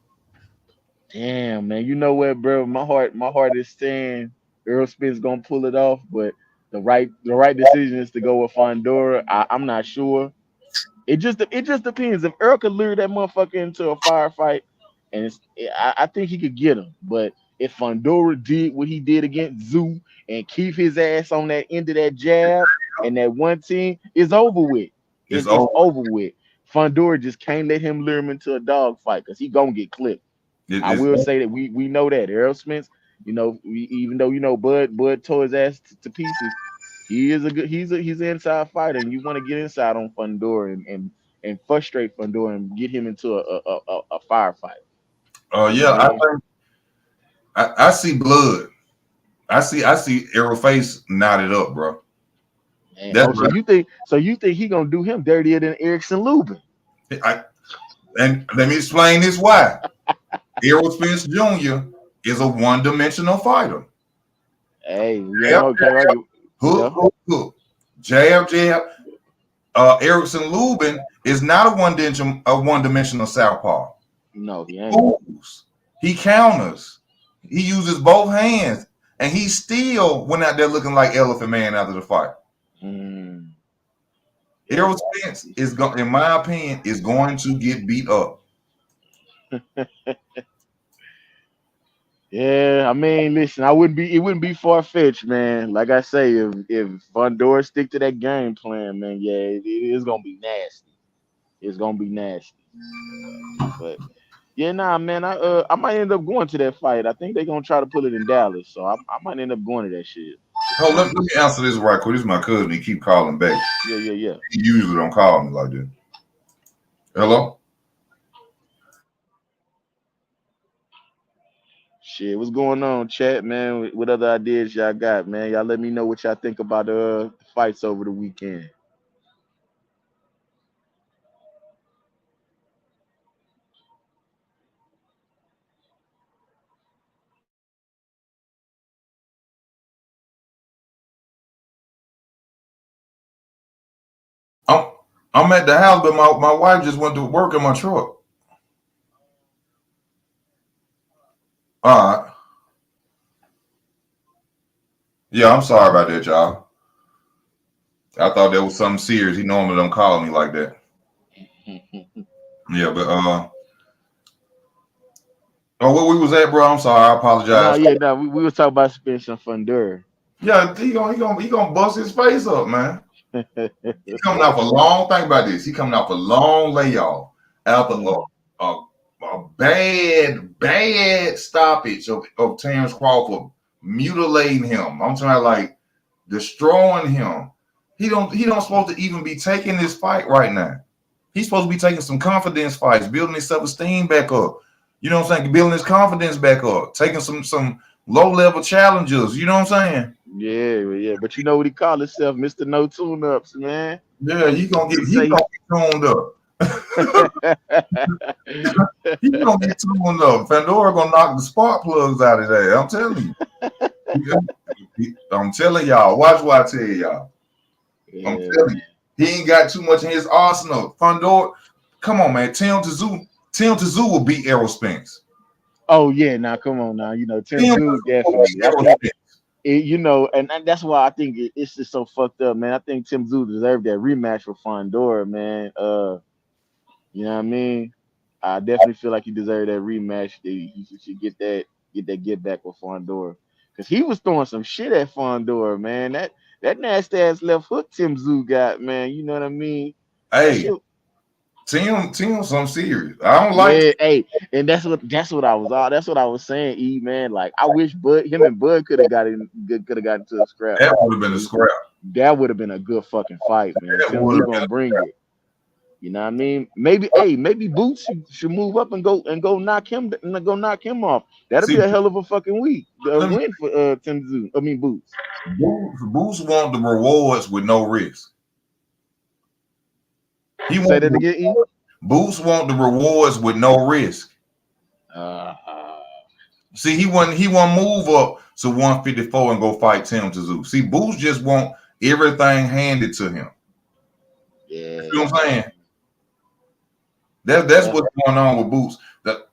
[SPEAKER 3] Damn, man. You know what, bro? My heart is saying Earl Spence gonna pull it off, but the right decision is to go with Fondora. I'm not sure. It just depends. If Earl could lure that motherfucker into a firefight, and I think he could get him. But if Fondora did what he did against Zoo and keep his ass on that end of that jab and that one team, it's over with.
[SPEAKER 1] It's
[SPEAKER 3] It's
[SPEAKER 1] over.
[SPEAKER 3] over with. Fondora just can't let him lure him into a dog fight because he gonna get clipped. I
[SPEAKER 1] It's
[SPEAKER 3] will say that we know that Errol Spence, even though Bud tore his ass to pieces, he is a good he's an inside fighter, and you want to get inside on Fundora and frustrate Fundora and get him into a firefight. You know
[SPEAKER 1] yeah,
[SPEAKER 3] what I mean?
[SPEAKER 1] I see blood. I see Errol face knotted up, bro.
[SPEAKER 3] And,
[SPEAKER 1] That's
[SPEAKER 3] so you think he gonna do him dirtier than Erickson Lubin?
[SPEAKER 1] and let me explain this why. Errol Spence Jr. is a one-dimensional fighter.
[SPEAKER 3] Hey,
[SPEAKER 1] Jab,
[SPEAKER 3] can't argue. Yeah.
[SPEAKER 1] hook. Jab, jab. Erickson Lubin is not a one-dimensional southpaw.
[SPEAKER 3] No, he ain't.
[SPEAKER 1] Moves. He counters. He uses both hands, and he still went out there looking like Elephant Man after the fight.
[SPEAKER 3] Mm.
[SPEAKER 1] Errol Spence in my opinion, is going to get beat up.
[SPEAKER 3] Yeah, I mean, listen, it wouldn't be far fetched, man. Like I say, if Fundora stick to that game plan, man, yeah, it is gonna be nasty. It's gonna be nasty. But yeah, nah, man, I might end up going to that fight. I think they're gonna try to pull it in Dallas, so I might end up going to that shit.
[SPEAKER 1] Oh, let me answer this right quick. This is my cousin. He keep calling back.
[SPEAKER 3] Yeah.
[SPEAKER 1] He usually don't call me like that. Hello?
[SPEAKER 3] Shit, what's going on, chat, man? What other ideas y'all got, man? Y'all let me know what y'all think about the fights over the weekend.
[SPEAKER 1] I'm I'm at the house, but my wife just went to work in my truck. All right. Yeah, I'm sorry about that, y'all. I thought that was something serious. He normally don't call me like that. Yeah, but oh, where we was at, bro? I'm sorry. I apologize.
[SPEAKER 3] No, we was talking about Spencer Fundura.
[SPEAKER 1] Yeah, he gonna bust his face up, man. He coming off a long. Think about this. He coming off a long layoff after a bad stoppage of Terrence Crawford mutilating him. I'm talking like destroying him. He don't supposed to even be taking this fight right now. He's supposed to be taking some confidence fights, building his self-esteem back up. You know what I'm saying? Building his confidence back up, taking some low-level challenges. You know what I'm saying?
[SPEAKER 3] Yeah. But you know what he called himself, Mr. No Tune-Ups, man.
[SPEAKER 1] Yeah, he gonna get tuned up. He gonna get tuned up. Pandora gonna knock the spark plugs out of there. I'm telling you. I'm telling y'all. Watch what I tell y'all.
[SPEAKER 3] Yeah,
[SPEAKER 1] I'm telling you. He ain't got too much in his arsenal. Pandora, come on, man. Tim Tszyu will beat Errol Spence.
[SPEAKER 3] Oh yeah, now come on now. Tim Tszyu definitely. And that's why I think it's just so fucked up, man. I think Tim Tszyu deserved that rematch with Fondora, man. You know what I mean? I definitely feel like he deserved that rematch. He should get back with Fondora. Because he was throwing some shit at Fondora, man. That nasty ass left hook Tim Tszyu got, man. You know what I mean?
[SPEAKER 1] Hey, Tim, some serious. I don't like.
[SPEAKER 3] Yeah, hey, and that's what I was saying, E man. Like I wish him and Bud could have gotten into a scrap.
[SPEAKER 1] That would have been a scrap.
[SPEAKER 3] That would have been a good fucking fight, man. Tim Tszyu gonna bring it. You know what I mean? Maybe Boots should move up and go knock him off. That'll be a hell of a fucking win for Tim Tszyu. I mean Boots.
[SPEAKER 1] Boots want the rewards with no risk.
[SPEAKER 3] Say that again, E?
[SPEAKER 1] Boots want the rewards with no risk. See, he won't move up to 154 and go fight Tim Tszyu. See, Boots just want everything handed to him.
[SPEAKER 3] Yeah.
[SPEAKER 1] You know what I'm saying? That's what's going on with Boots.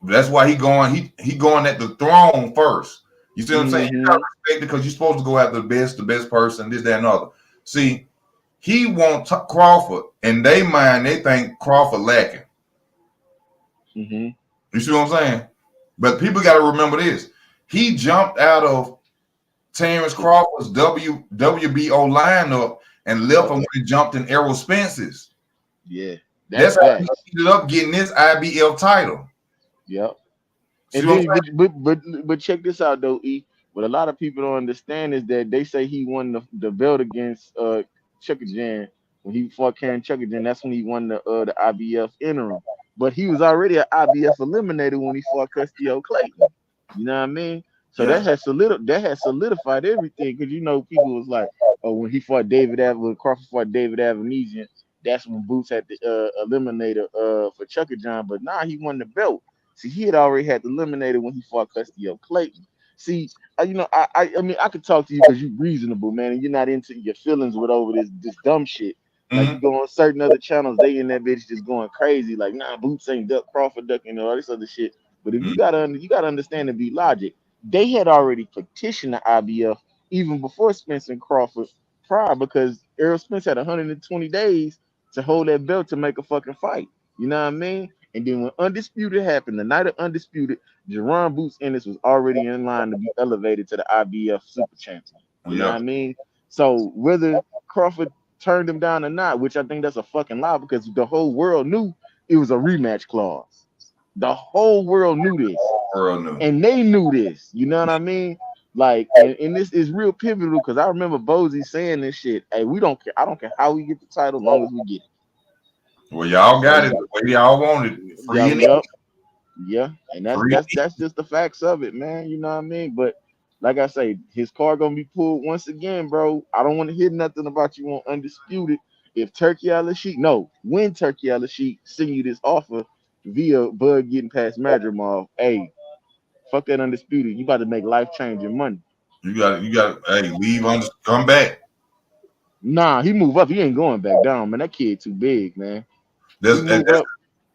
[SPEAKER 1] That's why he going at the throne first. You see what I'm saying? You gotta respect it because you're supposed to go after the best person, this, that, and other. See, he wants Crawford, and they think Crawford lacking. You see what I'm saying? But people got to remember this. He jumped out of Terrence Crawford's WBO lineup and left him when he jumped in Errol Spence's.
[SPEAKER 3] Yeah.
[SPEAKER 1] That's how he ended up getting this IBF title.
[SPEAKER 3] Yep.
[SPEAKER 1] See
[SPEAKER 3] And
[SPEAKER 1] then,
[SPEAKER 3] but check this out though, E. What a lot of people don't understand is that they say he won the belt against Chukajan when he fought Karen Chukajan. That's when he won the IBF interim. But he was already an IBF eliminator when he fought Castillo Clayton. You know what I mean? So that has solidified everything because people was like, oh, when he fought when Crawford fought David Avanesian, that's when Boots had the eliminator for Chukajan. But nah, he won the belt. See, he had already had the eliminator when he fought Castillo Clayton. See, I mean, I could talk to you because you're reasonable, man, and you're not into your feelings with over this dumb shit. Like you go on certain other channels, they in that bitch just going crazy, like nah, Boots ain't duck Crawford ducking and all this other shit. But if you gotta understand and be logic, they had already petitioned the IBF even before Spence and Crawford prior because Errol Spence had 120 days to hold that belt to make a fucking fight. You know what I mean? And then when Undisputed happened, the night of Undisputed, Jerron Boots Ennis was already in line to be elevated to the IBF Super Champion. You know what I mean? So whether Crawford turned him down or not, which I think that's a fucking lie because the whole world knew it was a rematch clause. The whole world knew this. And they knew this. You know what I mean? Like, and this is real pivotal because I remember Bozy saying this shit. Hey, we don't care. I don't care how we get the title, as long as we get it.
[SPEAKER 1] Well, y'all got it the way y'all wanted.
[SPEAKER 3] Yeah, and that's just the facts of it, man. You know what I mean? But like I say, his card gonna be pulled once again, bro. I don't want to hear nothing about you on Undisputed. If Turkey Al-Sheikh, when Turkey Al-Sheikh send you this offer via Bud getting past Madrimov, hey, fuck that Undisputed. You about to make life changing money.
[SPEAKER 1] You got hey, leave on, come back.
[SPEAKER 3] Nah, he move up. He ain't going back down, man. That kid too big, man.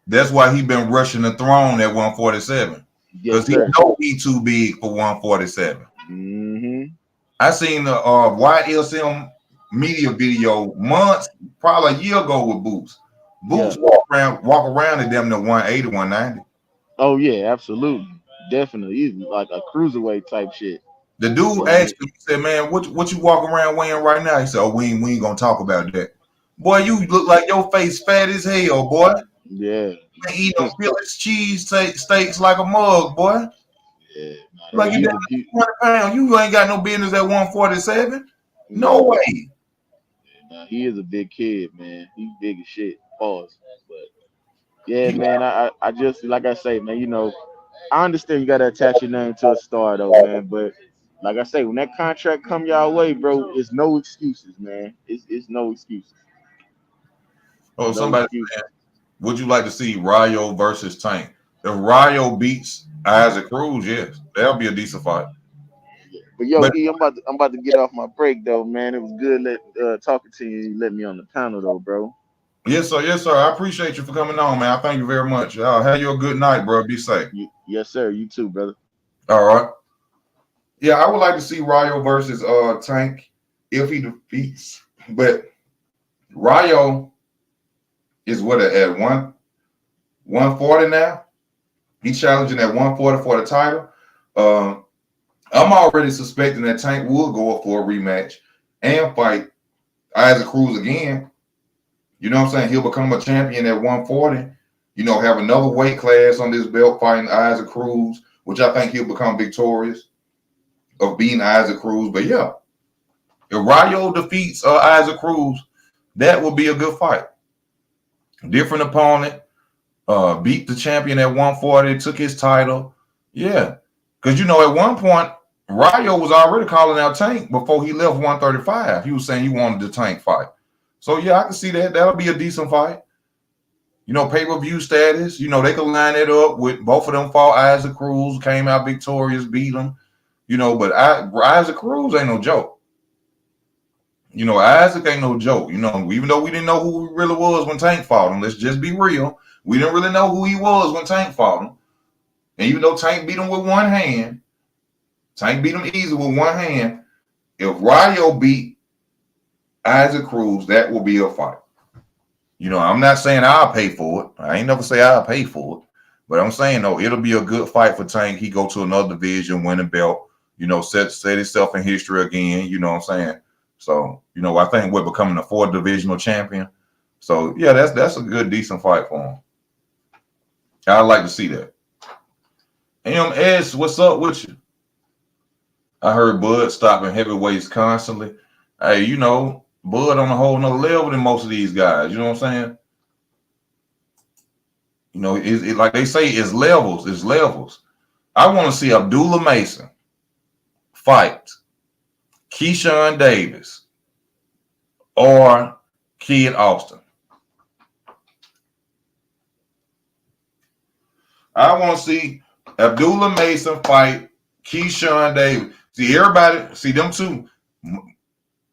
[SPEAKER 1] That's why he been rushing the throne at 147. Because he know he too big for 147. I seen the YSM media video months, probably a year ago with Boots. Boots walk around at them to 180, 190.
[SPEAKER 3] Oh yeah, absolutely. Definitely. He's like a cruiserweight type shit.
[SPEAKER 1] The dude asked him, he said, man, what you walk around wearing right now? He said, oh, we ain't gonna talk about that. Boy, you look like your face fat as hell, boy.
[SPEAKER 3] Yeah.
[SPEAKER 1] You eat them Phillies cheese steaks like a mug, boy.
[SPEAKER 3] Yeah.
[SPEAKER 1] Like you 200 pounds. You ain't got no business at 147. No way.
[SPEAKER 3] Yeah, he is a big kid, man. He's big as shit. Pause. But yeah, man, I just like I say, man, I understand you gotta attach your name to a star though, man. But like I say, when that contract come your way, bro, it's no excuses, man. It's no excuses.
[SPEAKER 1] Oh, somebody said, would you like to see Rayo versus Tank? If Rayo beats Isaac Cruz, yes, that'll be a decent fight.
[SPEAKER 3] But E, I'm about to get off my break though, man. It was good talking to you. You let me on the panel though, bro.
[SPEAKER 1] Yes, sir. I appreciate you for coming on, man. I thank you very much. Have you a good night, bro. Be safe.
[SPEAKER 3] Yes, sir. You too, brother.
[SPEAKER 1] All right. Yeah, I would like to see Rayo versus Tank if he defeats. But Rayo is what at 140 now. He's challenging at 140 for the title. I'm already suspecting that Tank will go up for a rematch and fight Isaac Cruz again. You know what I'm saying? He'll become a champion at 140. Have another weight class on this belt fighting Isaac Cruz, which I think he'll become victorious of beating Isaac Cruz. But yeah, if Rayo defeats Isaac Cruz, that will be a good fight. Different opponent, beat the champion at 140, took his title. Yeah, because at one point, Rayo was already calling out Tank before he left 135. He was saying he wanted the Tank fight. So yeah, I can see that. That'll be a decent fight. Pay-per-view status. They can line it up with both of them fought Isaac Cruz, came out victorious, beat him. But Isaac Cruz ain't no joke. You know, Isaac ain't no joke. You know, even though we didn't know who he really was when Tank fought him, let's just be real. We didn't really know who he was when Tank fought him. And even though Tank beat him with one hand, Tank beat him easy with one hand. If Rayo beat Isaac Cruz, that will be a fight. You know, I'm not saying I'll pay for it. I ain't never say I'll pay for it. But I'm saying, though, it'll be a good fight for Tank. He go to another division, win a belt, you know, set himself in history again. You know what I'm saying? So, you know, I think we're becoming a 4th divisional champion. So, yeah, that's a good, decent fight for him. I'd like to see that. MS, what's up with you? I heard Bud stopping heavyweights constantly. Hey, you know, Bud on a whole nother level than most of these guys. You know what I'm saying? You know, it like they say, it's levels. It's levels. I want to see Abdullah Mason fight Keyshawn Davis or Kid Austin. I want to see Abdullah Mason fight Keyshawn Davis. See, everybody, see them two,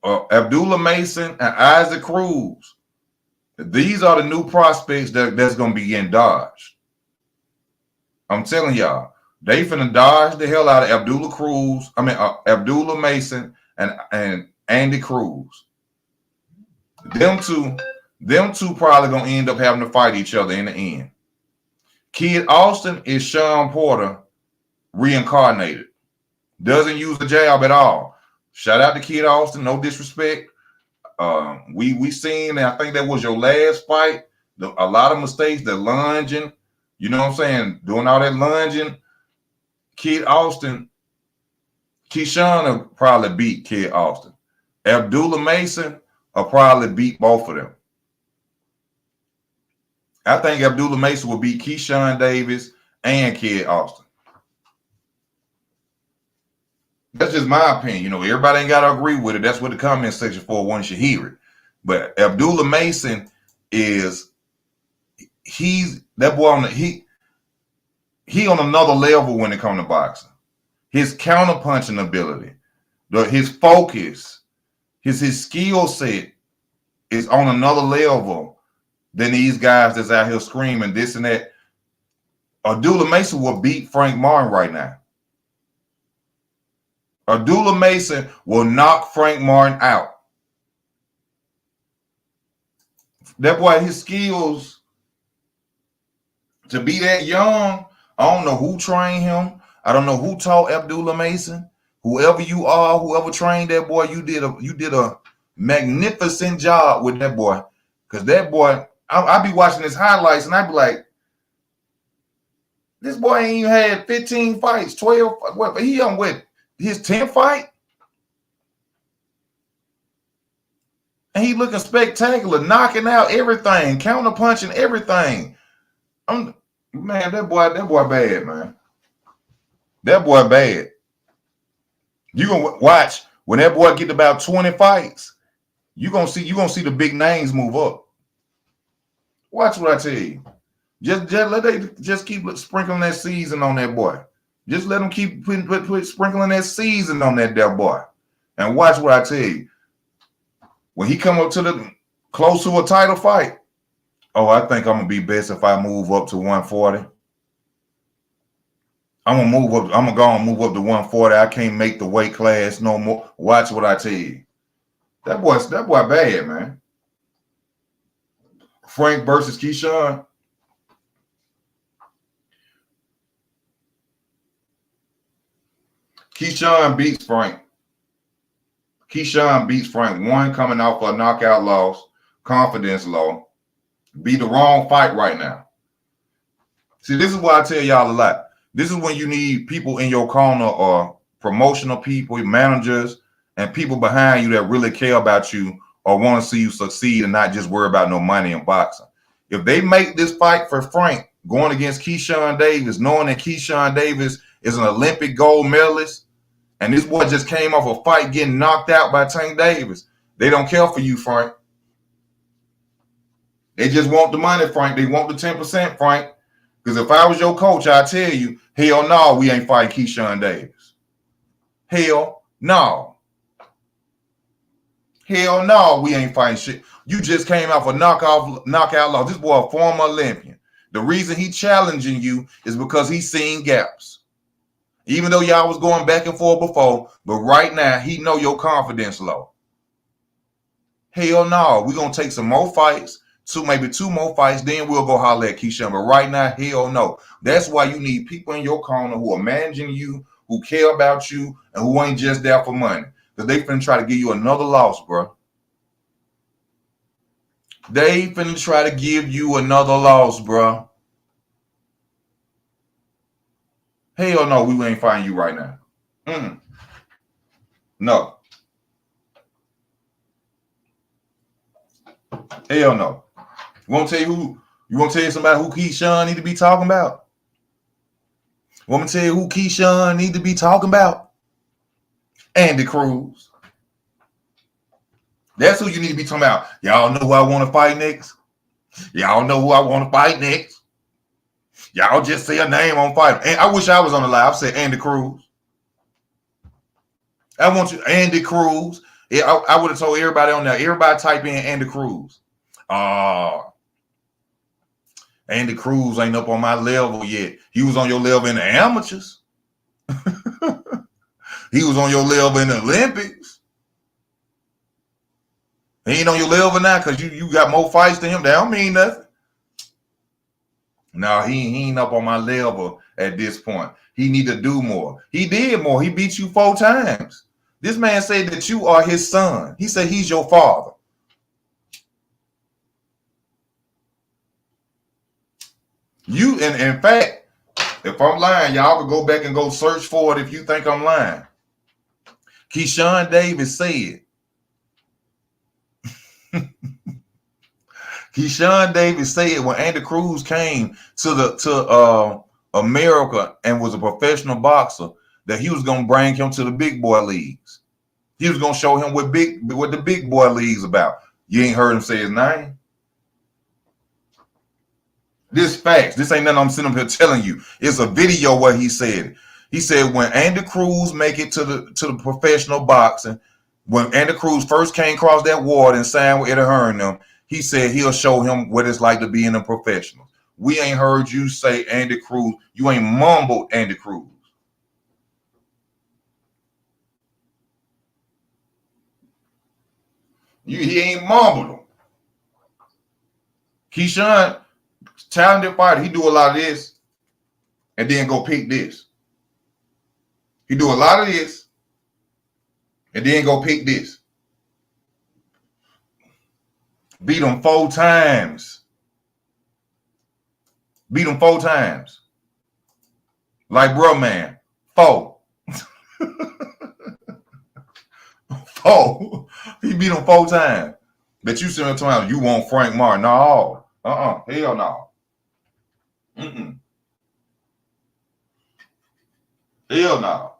[SPEAKER 1] Abdullah Mason and Isaac Cruz. These are the new prospects that's going to be getting dodged. I'm telling y'all, they finna dodge the hell out of Abdullah Mason and Andy Cruz. Them two probably gonna end up having to fight each other in the end. Kid Austin is Sean Porter reincarnated. Doesn't use the jab at all. Shout out to Kid Austin, no disrespect. We seen, and I think that was your last fight. A lot of mistakes, the lunging, you know what I'm saying, doing all that lunging. Kid Austin, Keyshawn will probably beat Kid Austin. Abdullah Mason will probably beat both of them. I think Abdullah Mason will beat Keyshawn Davis and Kid Austin. That's just my opinion. You know, everybody ain't got to agree with it. That's what the comment section for one should hear it. But Abdullah Mason he's that boy he on another level when it comes to boxing. His counter punching ability, his focus, his skill set is on another level than these guys that's out here screaming this and that. Abdullah Mason will beat Frank Martin right now. Abdullah Mason will knock Frank Martin out. That boy, his skills to be that young, I don't know who trained him. I don't know who taught Abdullah Mason. Whoever you are, whoever trained that boy, you did a magnificent job with that boy. Because that boy, I be watching his highlights and I be like, this boy ain't even had 15 fights, 12. What? He on with his 10th fight? And he looking spectacular, knocking out everything, counter punching everything. Man, that boy bad, man. That boy bad. You gonna watch when that boy get about 20 fights, you gonna see the big names move up. Watch what I tell you. Just let they just keep sprinkling that season on that boy. Just let them keep sprinkling that season on that boy. And watch what I tell you. When he come up to the close to a title fight, oh, I think I'm gonna be best if I move up to 140. I'm gonna move up. I'm gonna move up to 140. I can't make the weight class no more. Watch what I tell you. That boy bad, man. Frank versus Keyshawn. Keyshawn beats Frank. Keyshawn beats Frank. One coming off a knockout loss, confidence low. Be the wrong fight right now. See, this is what I tell y'all a lot. This is when you need people in your corner or promotional people, managers, and people behind you that really care about you or want to see you succeed and not just worry about no money in boxing. If they make this fight for Frank going against Keyshawn Davis, knowing that Keyshawn Davis is an Olympic gold medalist, and this boy just came off a fight getting knocked out by Tank Davis, they don't care for you, Frank. They just want the money, Frank. They want the 10%, Frank. Because if I was your coach, I'd tell you, hell no, we ain't fighting Keyshawn Davis. Hell no. Hell no, we ain't fighting shit. You just came out for knockout loss. This boy a former Olympian. The reason he challenging you is because he's seen gaps. Even though y'all was going back and forth before, but right now he know your confidence low. Hell no, we gonna take some more fights, maybe two more fights, then we'll go holler at Keyshawn. But right now, hell no. That's why you need people in your corner who are managing you, who care about you, and who ain't just there for money. Because they finna try to give you another loss, bro. They finna try to give you another loss, bro. Hell no, we ain't fighting you right now. No. Hell no. You want to tell you somebody who Keyshawn need to be talking about? Want me to tell you who Keyshawn need to be talking about? Andy Cruz. That's who you need to be talking about. Y'all know who I want to fight next? Y'all know who I want to fight next? Y'all just say a name on fight. And I wish I was on the live. I said Andy Cruz. I want you, Andy Cruz. Yeah, I would have told everybody on there. Everybody type in Andy Cruz. Andy Cruz ain't up on my level yet. He was on your level in the amateurs. He was on your level in the Olympics. He ain't on your level now because you got more fights than him. That don't mean nothing. No, he ain't up on my level at this point. He need to do more. He did more. He beat you 4 times. This man said that you are his son. He said he's your father. You, and in fact, if I'm lying, y'all can go back and go search for it if you think I'm lying. Keyshawn Davis said, Keyshawn Davis said when Andy Cruz came to America and was a professional boxer, that he was gonna bring him to the big boy leagues. He was gonna show him what the big boy leagues about. You ain't heard him say his name. This facts. This ain't nothing I'm sitting up here telling you. It's a video where he said it. He said when Andy Cruz make it to the professional boxing, when Andy Cruz first came across that water and signed with Eddie Hearn them, he said he'll show him what it's like to be in the professionals. We ain't heard you say Andy Cruz. You ain't mumbled Andy Cruz. He ain't mumbled him. Keyshawn, talented fighter, he do a lot of this and then go pick this. He do a lot of this and then go pick this. Beat him 4 times. Beat him 4 times. Like, bro, man, 4. 4. He beat him 4 times. But you sitting there talking about you want Frank Martin. No. Hell no. Hell no.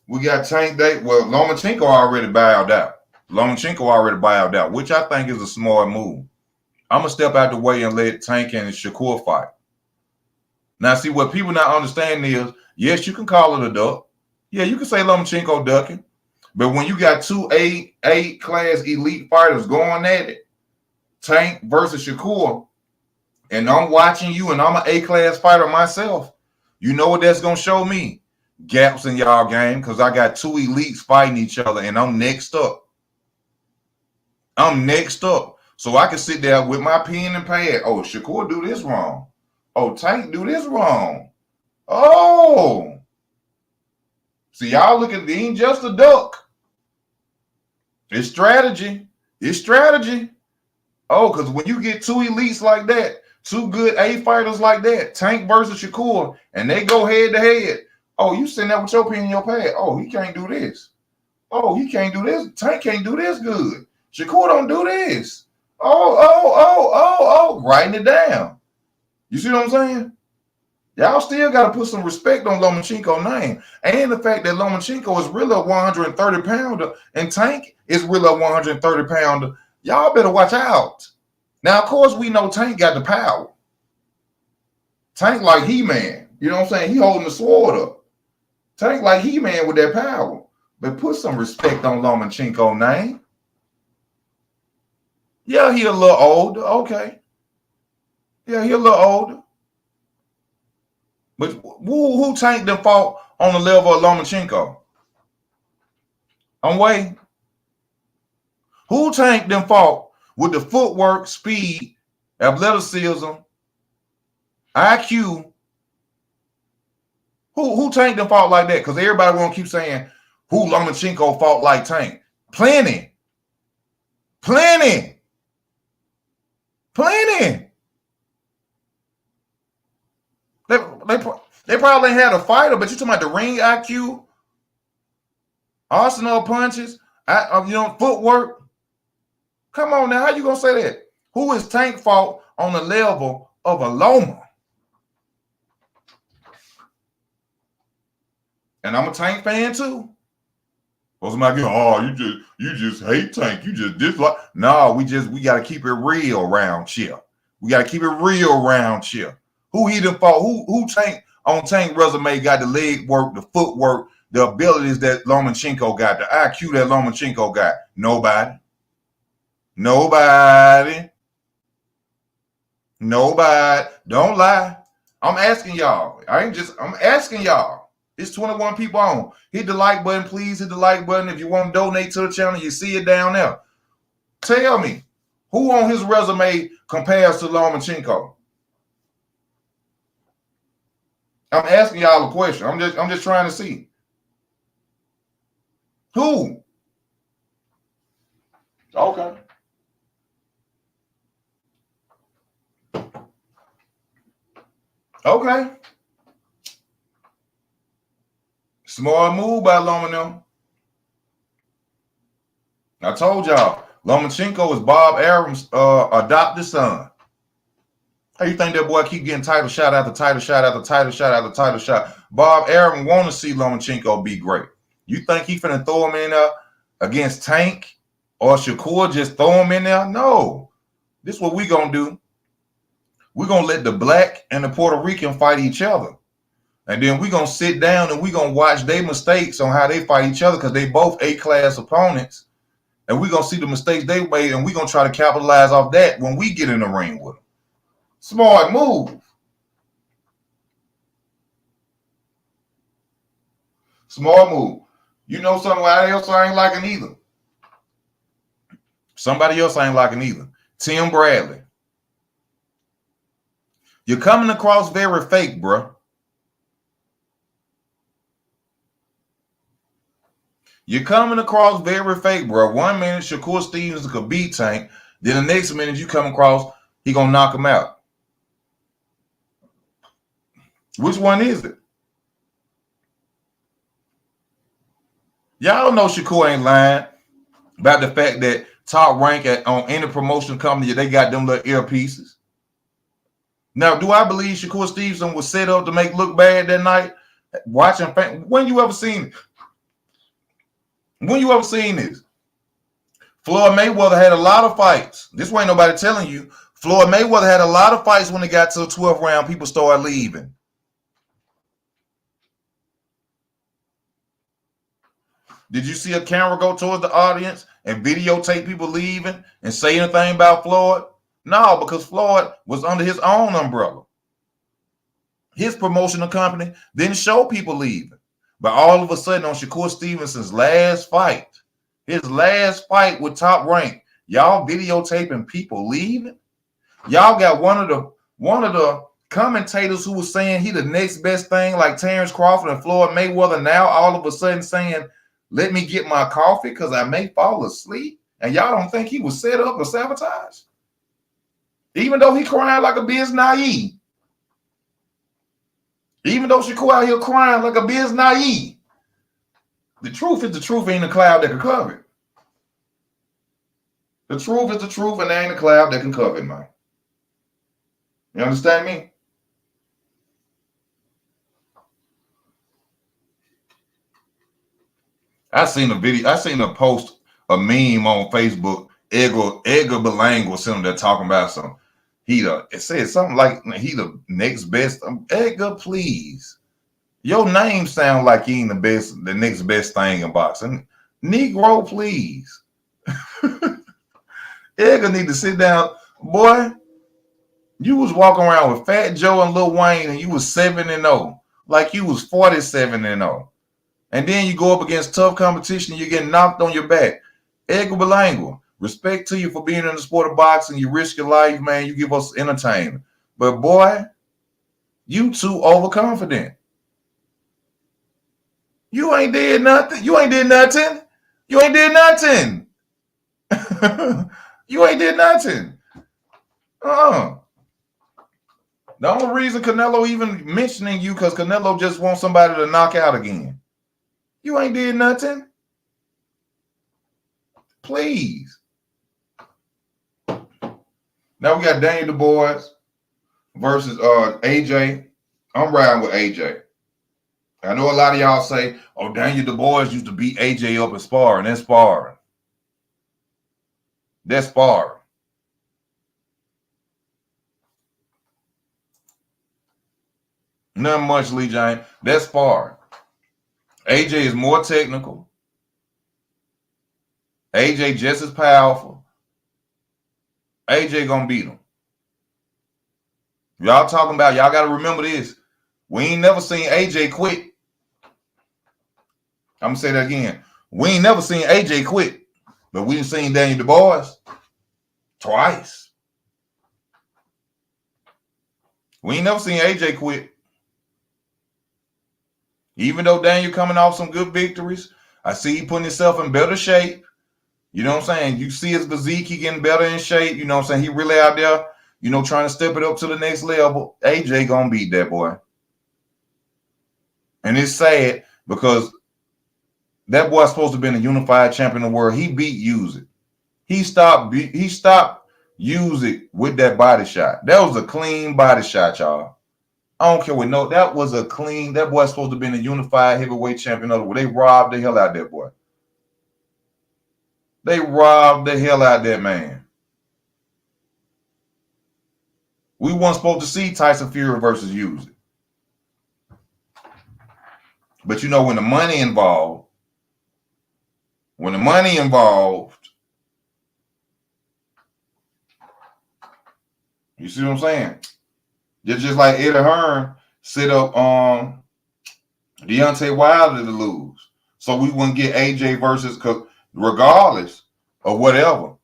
[SPEAKER 1] We got Tank Day. Well, Lomachenko already bowed out. Which I think is a smart move. I'm going to step out the way and let Tank and Shakur fight. Now, see, what people not understand is, yes, you can call it a duck. Yeah, you can say Lomachenko ducking. But when you got 2 A-class elite fighters going at it, Tank versus Shakur, and I'm watching you and I'm an A-class fighter myself, you know what that's going to show me? Gaps in y'all game because I got 2 elites fighting each other and I'm next up. So I can sit there with my pen and pad. Oh, Shakur do this wrong. Oh, Tank do this wrong. Oh. See, y'all look at, it ain't just a duck. It's strategy. Oh, because when you get 2 elites like that, 2 good A fighters like that, Tank versus Shakur, and they go head to head. Oh, you sitting there with your pen in your pad. Oh, he can't do this. Oh, he can't do this. Tank can't do this good. Shakur don't do this. Oh, writing it down. You see what I'm saying? Y'all still got to put some respect on Lomachenko's name. And the fact that Lomachenko is really a 130-pounder and Tank is really a 130-pounder. Y'all better watch out. Now, of course, we know Tank got the power. Tank like He-Man. You know what I'm saying? He holding the sword up. Tank like He-Man with that power. But put some respect on Lomachenko's name. Yeah, he a little older. Okay. Yeah, he a little older. But who Tank them fought on the level of Lomachenko? I'm waiting. Who Tank them fought with the footwork, speed, athleticism, IQ? Who Tank them fought like that? Because everybody want to keep saying who Lomachenko fought like Tank. Plenty. They probably had a fighter, but you talking about the ring IQ, arsenal punches, footwork. Come on now, how you gonna say that? Who is Tank fought on the level of a Loma? And I'm a Tank fan too. Well, somebody you just hate Tank. You just dislike. No, we gotta keep it real around here. We gotta keep it real around here. Who he done fought? Who Tank on Tank resume got the leg work, the footwork, the abilities that Lomachenko got, the IQ that Lomachenko got? Nobody. Don't lie. I'm asking y'all. I'm asking y'all. It's 21 people on. Hit the like button, please. Hit the like button. If you want to donate to the channel, you see it down there. Tell me, who on his resume compares to Lomachenko? I'm asking y'all a question. I'm just trying to see. Who? Okay. Okay. Smart move by Lomachenko. I told y'all, Lomachenko is Bob Arum's adopted son. How you think that boy keep getting title shot after title shot after title shot after title shot? Bob Arum want to see Lomachenko be great. You think he finna throw him in there against Tank or Shakur, just throw him in there? No. This is what we gonna do. We're gonna let the black and the Puerto Rican fight each other. And then we're going to sit down and we're going to watch their mistakes on how they fight each other, because they both A-class opponents. And we're going to see the mistakes they made, and we're going to try to capitalize off that when we get in the ring with them. Smart move. Smart move. You know somebody else I ain't liking either. Tim Bradley. You're coming across very fake, bro. You're coming across very fake, bro. 1 minute, Shakur Stevens could beat Tank. Then the next minute you come across, he gonna knock him out. Which one is it? Y'all know Shakur ain't lying about the fact that Top Rank on any promotion company, they got them little earpieces. Now, do I believe Shakur Stevenson was set up to make look bad that night? Watching, when you ever seen it? When you ever seen this? Floyd Mayweather had a lot of fights. This ain't nobody telling you. Floyd Mayweather had a lot of fights when it got to the 12th round. People started leaving. Did you see a camera go towards the audience and videotape people leaving and say anything about Floyd? No, because Floyd was under his own umbrella. His promotional company didn't show people leaving. But all of a sudden on Shakur Stevenson's last fight, his last fight with Top Rank, y'all videotaping people leaving? Y'all got one of the commentators who was saying he the next best thing, like Terrence Crawford and Floyd Mayweather, now all of a sudden saying, let me get my coffee because I may fall asleep. And y'all don't think he was set up or sabotaged? Even though he crying like a biz naive. Even though Shakur out here crying like a biz naive. The truth is the truth, ain't a cloud that can cover it. The truth is the truth, and there ain't a cloud that can cover it, man. You understand me? I seen a post, a meme on Facebook. Edgar Belang was sitting there talking about something. It said something like he the next best. Edgar, please. Your name sound like you ain't the next best thing in boxing. Negro, please. Edgar need to sit down. Boy, you was walking around with Fat Joe and Lil Wayne and you was 7-0. Like you was 47-0. And then you go up against tough competition, you're getting knocked on your back. Edgar Berlanga, respect to you for being in the sport of boxing. You risk your life, man. You give us entertainment. But boy, you too overconfident. You ain't did nothing. You ain't did nothing. You ain't did nothing. You ain't did nothing. The only reason Canelo even mentioning you because Canelo just wants somebody to knock out again. You ain't did nothing. Please. Now we got Daniel Dubois versus AJ. I'm riding with AJ. I know a lot of y'all say, oh, Daniel Dubois used to beat AJ up in sparring. That's sparring. That's sparring. Not much, Lee Jane. That's sparring. AJ is more technical. AJ just as powerful. AJ gonna beat him. Y'all talking about, y'all got to remember this. We ain't never seen AJ quit. I'm going to say that again. We ain't never seen AJ quit, but we done seen Daniel Dubois twice. We ain't never seen AJ quit. Even though Daniel coming off some good victories, I see he putting himself in better shape. You know what I'm saying? You see his physique, he getting better in shape. You know what I'm saying? He really out there, you know, trying to step it up to the next level. AJ gonna beat that boy. And it's sad because that boy's supposed to have been a unified champion of the world. He beat Usyk. He stopped Usyk with that body shot. That was a clean body shot, y'all. I don't care what that was a clean. That boy's supposed to have been a unified heavyweight champion of the world. They robbed the hell out of that boy. They robbed the hell out of that man. We weren't supposed to see Tyson Fury versus Usyk. But you know, when the money involved, you see what I'm saying? Just like Eddie Hearn set up Deontay Wilder to lose. So we wouldn't get AJ versus, because regardless of whatever,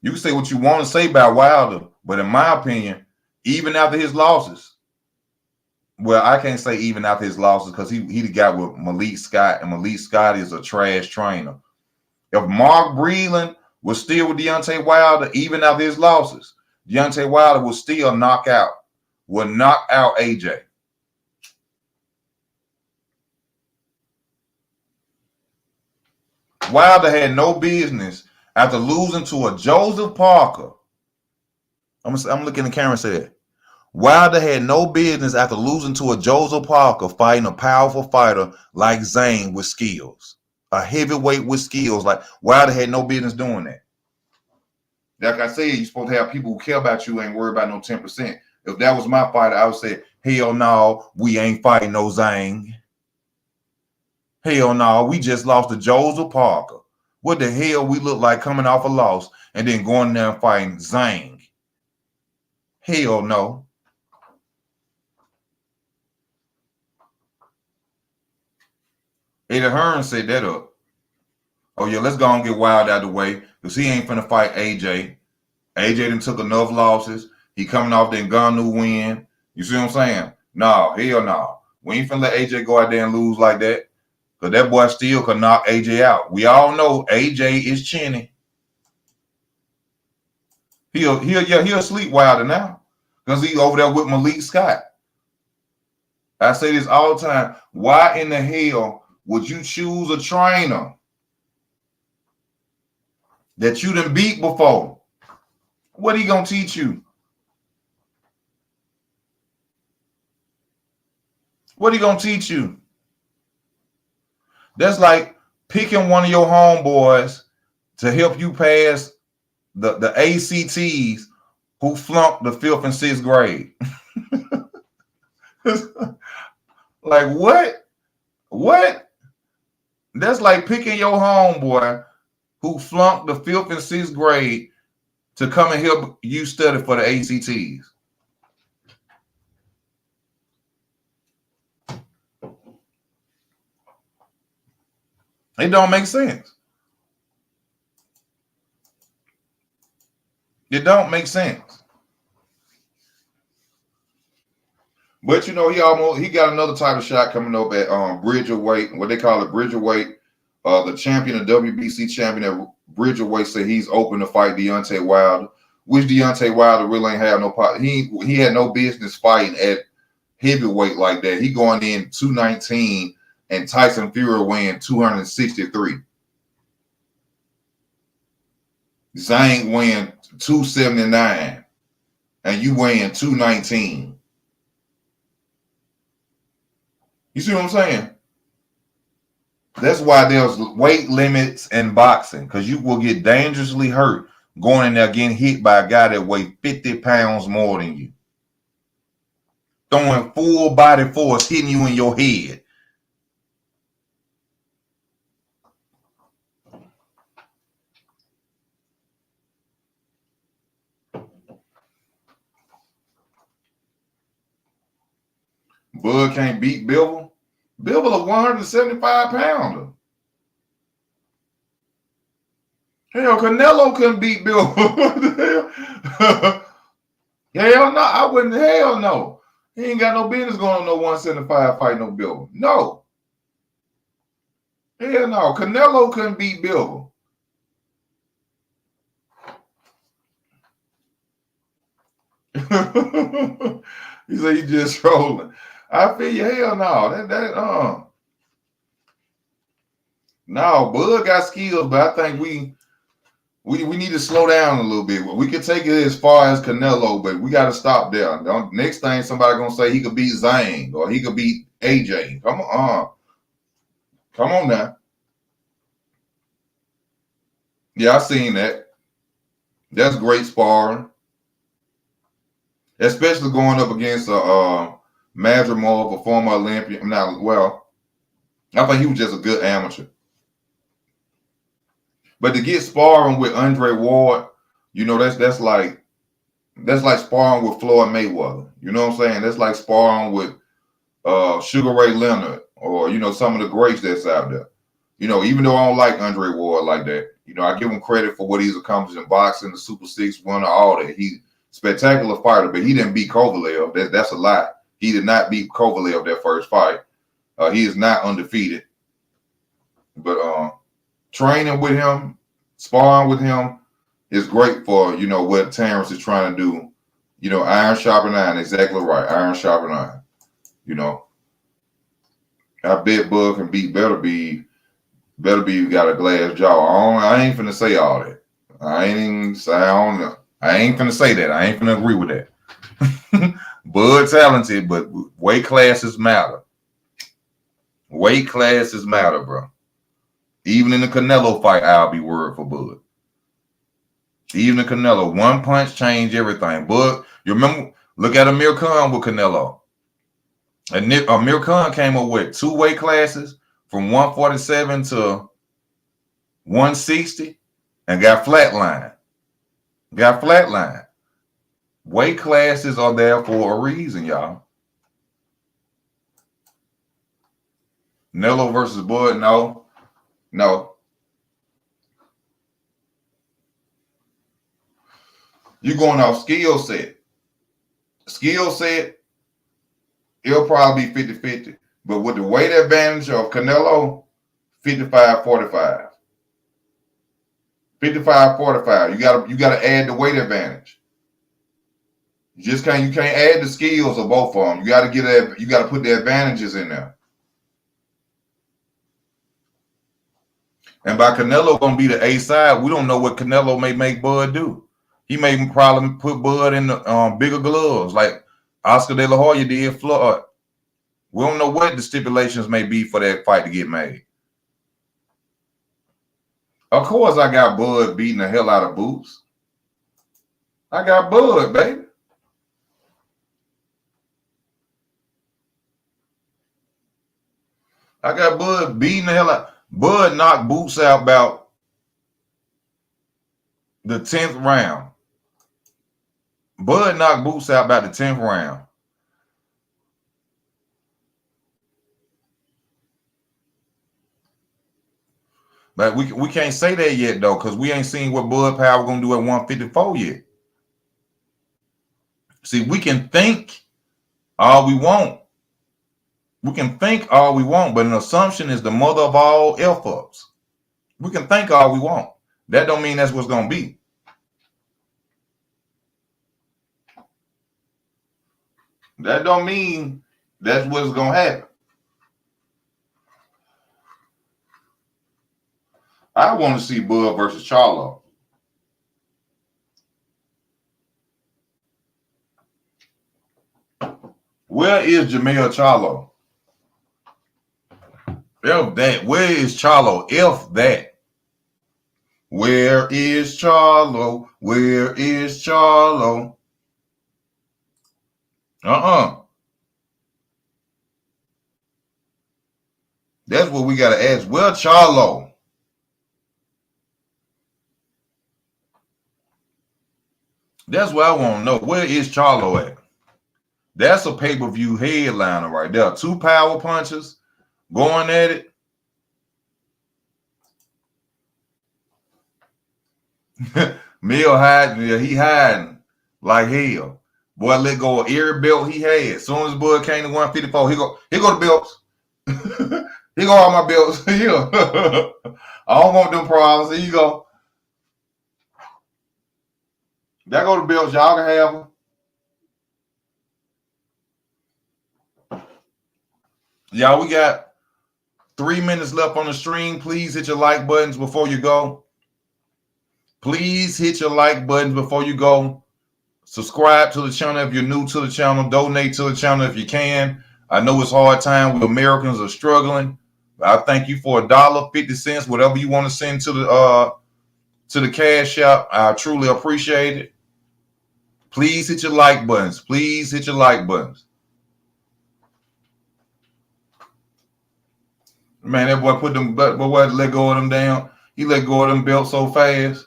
[SPEAKER 1] you can say what you want to say about Wilder, but in my opinion, even after his losses, well, I can't say even after his losses because he got with Malik Scott, and Malik Scott is a trash trainer. If Mark Breland was still with Deontay Wilder, even after his losses, Deontay Wilder will still knock out AJ. Wilder had no business after losing to a Joseph Parker. I'm looking at the camera and say that. Wilder had no business after losing to a Joseph Parker fighting a powerful fighter like Zane with skills. A heavyweight with skills. Like Wilder had no business doing that. Like I said, you're supposed to have people who care about you, ain't worried about no 10%. If that was my fighter, I would say, hell no, we ain't fighting no Zane. Hell no, we just lost to Joseph Parker. What the hell we look like coming off a loss and then going there and fighting Zane? Hell no. Eddie Hearn set that up. Oh yeah, let's go and get Wilder out of the way because he ain't finna fight AJ. AJ done took enough losses. He coming off that Ngannou win. You see what I'm saying? No, hell no. We ain't finna let AJ go out there and lose like that. Because that boy still could knock AJ out. We all know AJ is chinny. He'll sleep Wilder now. Because he over there with Malik Scott. I say this all the time. Why in the hell would you choose a trainer that you done beat before? What he gonna teach you? What he gonna teach you? That's like picking one of your homeboys to help you pass the ACTs who flunked the 5th and 6th grade. Like what? What? That's like picking your homeboy who flunked the 5th and 6th grade to come and help you study for the ACTs. It don't make sense. It don't make sense. But you know, he got another title shot coming up at Bridgerweight, what they call it, Bridgerweight. The champion, the WBC champion at Bridgerweight, said he's open to fight Deontay Wilder, which Deontay Wilder really ain't have no part. He had no business fighting at heavyweight like that. He going in 219 and Tyson Fury weighing 263. Zhang weighing 279 and you weighing 219. You see what I'm saying? That's why there's weight limits in boxing, because you will get dangerously hurt going in there getting hit by a guy that weighs 50 pounds more than you. Throwing full body force, hitting you in your head. Bud can't beat Bivol. Bivol a 175 pounder. Hell, Canelo couldn't beat Bivol. What the hell? Hell no, I wouldn't. Hell no. He ain't got no business going on no 175 fight no Bivol. No. Hell no. Canelo couldn't beat Bivol. He said he just trolling. I feel you. Hell no. No, Bud got skills, but I think we need to slow down a little bit. We could take it as far as Canelo, but we got to stop there. Next thing somebody gonna say he could beat Zane or he could beat AJ. Come on now. Yeah, I seen that. That's great sparring, especially going up against a Madrimov, a former Olympian. Now, well, I think he was just a good amateur. But to get sparring with Andre Ward, you know, that's like sparring with Floyd Mayweather. You know what I'm saying? That's like sparring with Sugar Ray Leonard or, you know, some of the greats that's out there. You know, even though I don't like Andre Ward like that, you know, I give him credit for what he's accomplished in boxing, the Super Six winner, all that. He's spectacular fighter, but he didn't beat Kovalev. That's a lie. He did not beat Kovalev that first fight. He is not undefeated. But training with him, sparring with him is great for, you know, what Terrence is trying to do. You know, iron sharpen iron, exactly right. Iron sharpen iron. You know, I bet Bud can beat Beterbiev. Beterbiev got a glass jaw. I ain't finna say all that. I ain't finna say that. I ain't finna agree with that. Bud talented, but weight classes matter. Weight classes matter, bro. Even in the Canelo fight, I'll be worried for Bud. Even the Canelo, one punch changed everything. Bud, you remember, look at Amir Khan with Canelo. And Amir Khan came up with 2 weight classes from 147 to 160 and got flatlined. Weight classes are there for a reason, y'all. Canelo versus Bud, no. You're going off skill set. Skill set, it'll probably be 50-50. But with the weight advantage of Canelo, 55-45. 55-45. You gotta add the weight advantage. You can't add the skills of both of them. You gotta put the advantages in there. And by Canelo gonna be the A side, we don't know what Canelo may make Bud do. He may probably put Bud in the bigger gloves like Oscar De La Hoya did Floyd. We don't know what the stipulations may be for that fight to get made. Of course, I got Bud beating the hell out of Boots. I got Bud, baby. I got Bud beating the hell out. Bud knocked Boots out about the 10th round. Bud knocked Boots out about the 10th round. But we can't say that yet, though, because we ain't seen what Bud Power going to do at 154 yet. See, we can think all we want. We can think all we want, but an assumption is the mother of all F-ups. We can think all we want. That don't mean that's what's going to be. That don't mean that's what's going to happen. I want to see Bud versus Charlo. Where is Jamel Charlo? F that. Where is Charlo? F that. Where is Charlo? Where is Charlo? That's what we got to ask. Where Charlo? That's what I want to know. Where is Charlo at? That's a pay-per-view headliner right there. 2 power punches going at it. Mill hiding. Yeah, he hiding like hell. Boy, let go of every belt he had. As soon as Bud came to 154, here go the belts. Here go all my belts. Here. I don't want them problems. Here you go. There go the belts. Y'all can have them. Y'all, we got 3 minutes left on the stream. Please hit your like buttons before you go. Please hit your like buttons before you go. Subscribe to the channel if you're new to the channel. Donate to the channel if you can. I know it's hard time. We Americans are struggling. I thank you for $1.50, whatever you want to send to the cash app. I truly appreciate it. Please hit your like buttons. Please hit your like buttons. Man, that boy put them, but what? Let go of them down. He let go of them belts so fast.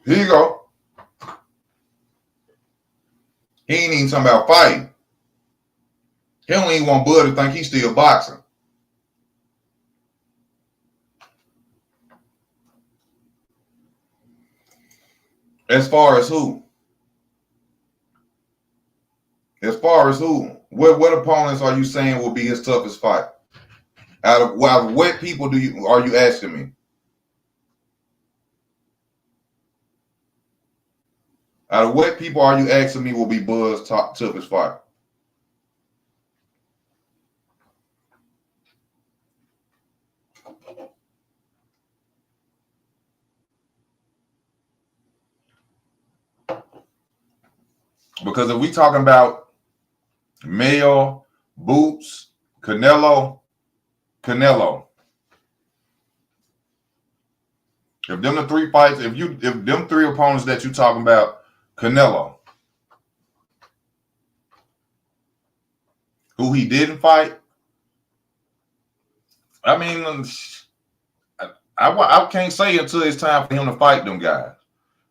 [SPEAKER 1] Here you go. He ain't even talking about fighting. He don't even want Bud to think he's still boxing. As far as who? As far as who? What opponents are you saying will be his toughest fight? Out of what people are you asking me? Out of what people are you asking me will be Bud's toughest fight? Because if we talking about Mayo, Boots, Canelo. If them the 3 fights, if them 3 opponents that you talking about, Canelo, who he didn't fight. I mean, I can't say until it's time for him to fight them guys.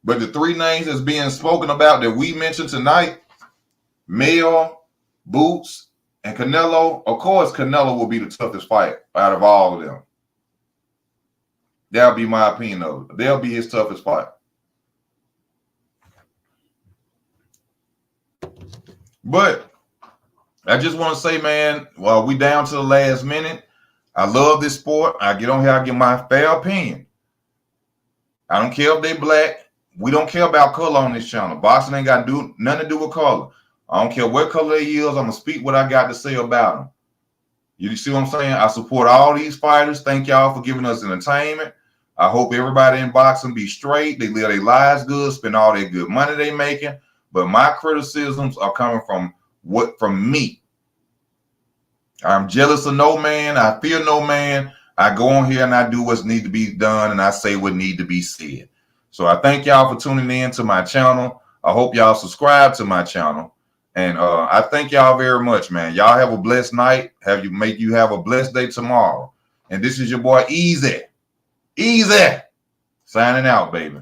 [SPEAKER 1] But the 3 names that's being spoken about that we mentioned tonight, Mayo, Boots, and Canelo, of course, Canelo will be the toughest fight out of all of them. That'll be my opinion of it. They'll be his toughest fight. But I just want to say, man, while we down to the last minute, I love this sport. I get on here, I give my fair opinion. I don't care if they black. We don't care about color on this channel. Boxing ain't got nothing to do with color. I don't care what color they is. I'm going to speak what I got to say about them. You see what I'm saying? I support all these fighters. Thank y'all for giving us entertainment. I hope everybody in boxing be straight. They live their lives good, spend all their good money they making. But my criticisms are coming from me. I'm jealous of no man. I fear no man. I go on here and I do what's need to be done and I say what need to be said. So I thank y'all for tuning in to my channel. I hope y'all subscribe to my channel. And I thank y'all very much, man. Y'all have a blessed night. Make you have a blessed day tomorrow. And this is your boy Easy. Signing out, baby.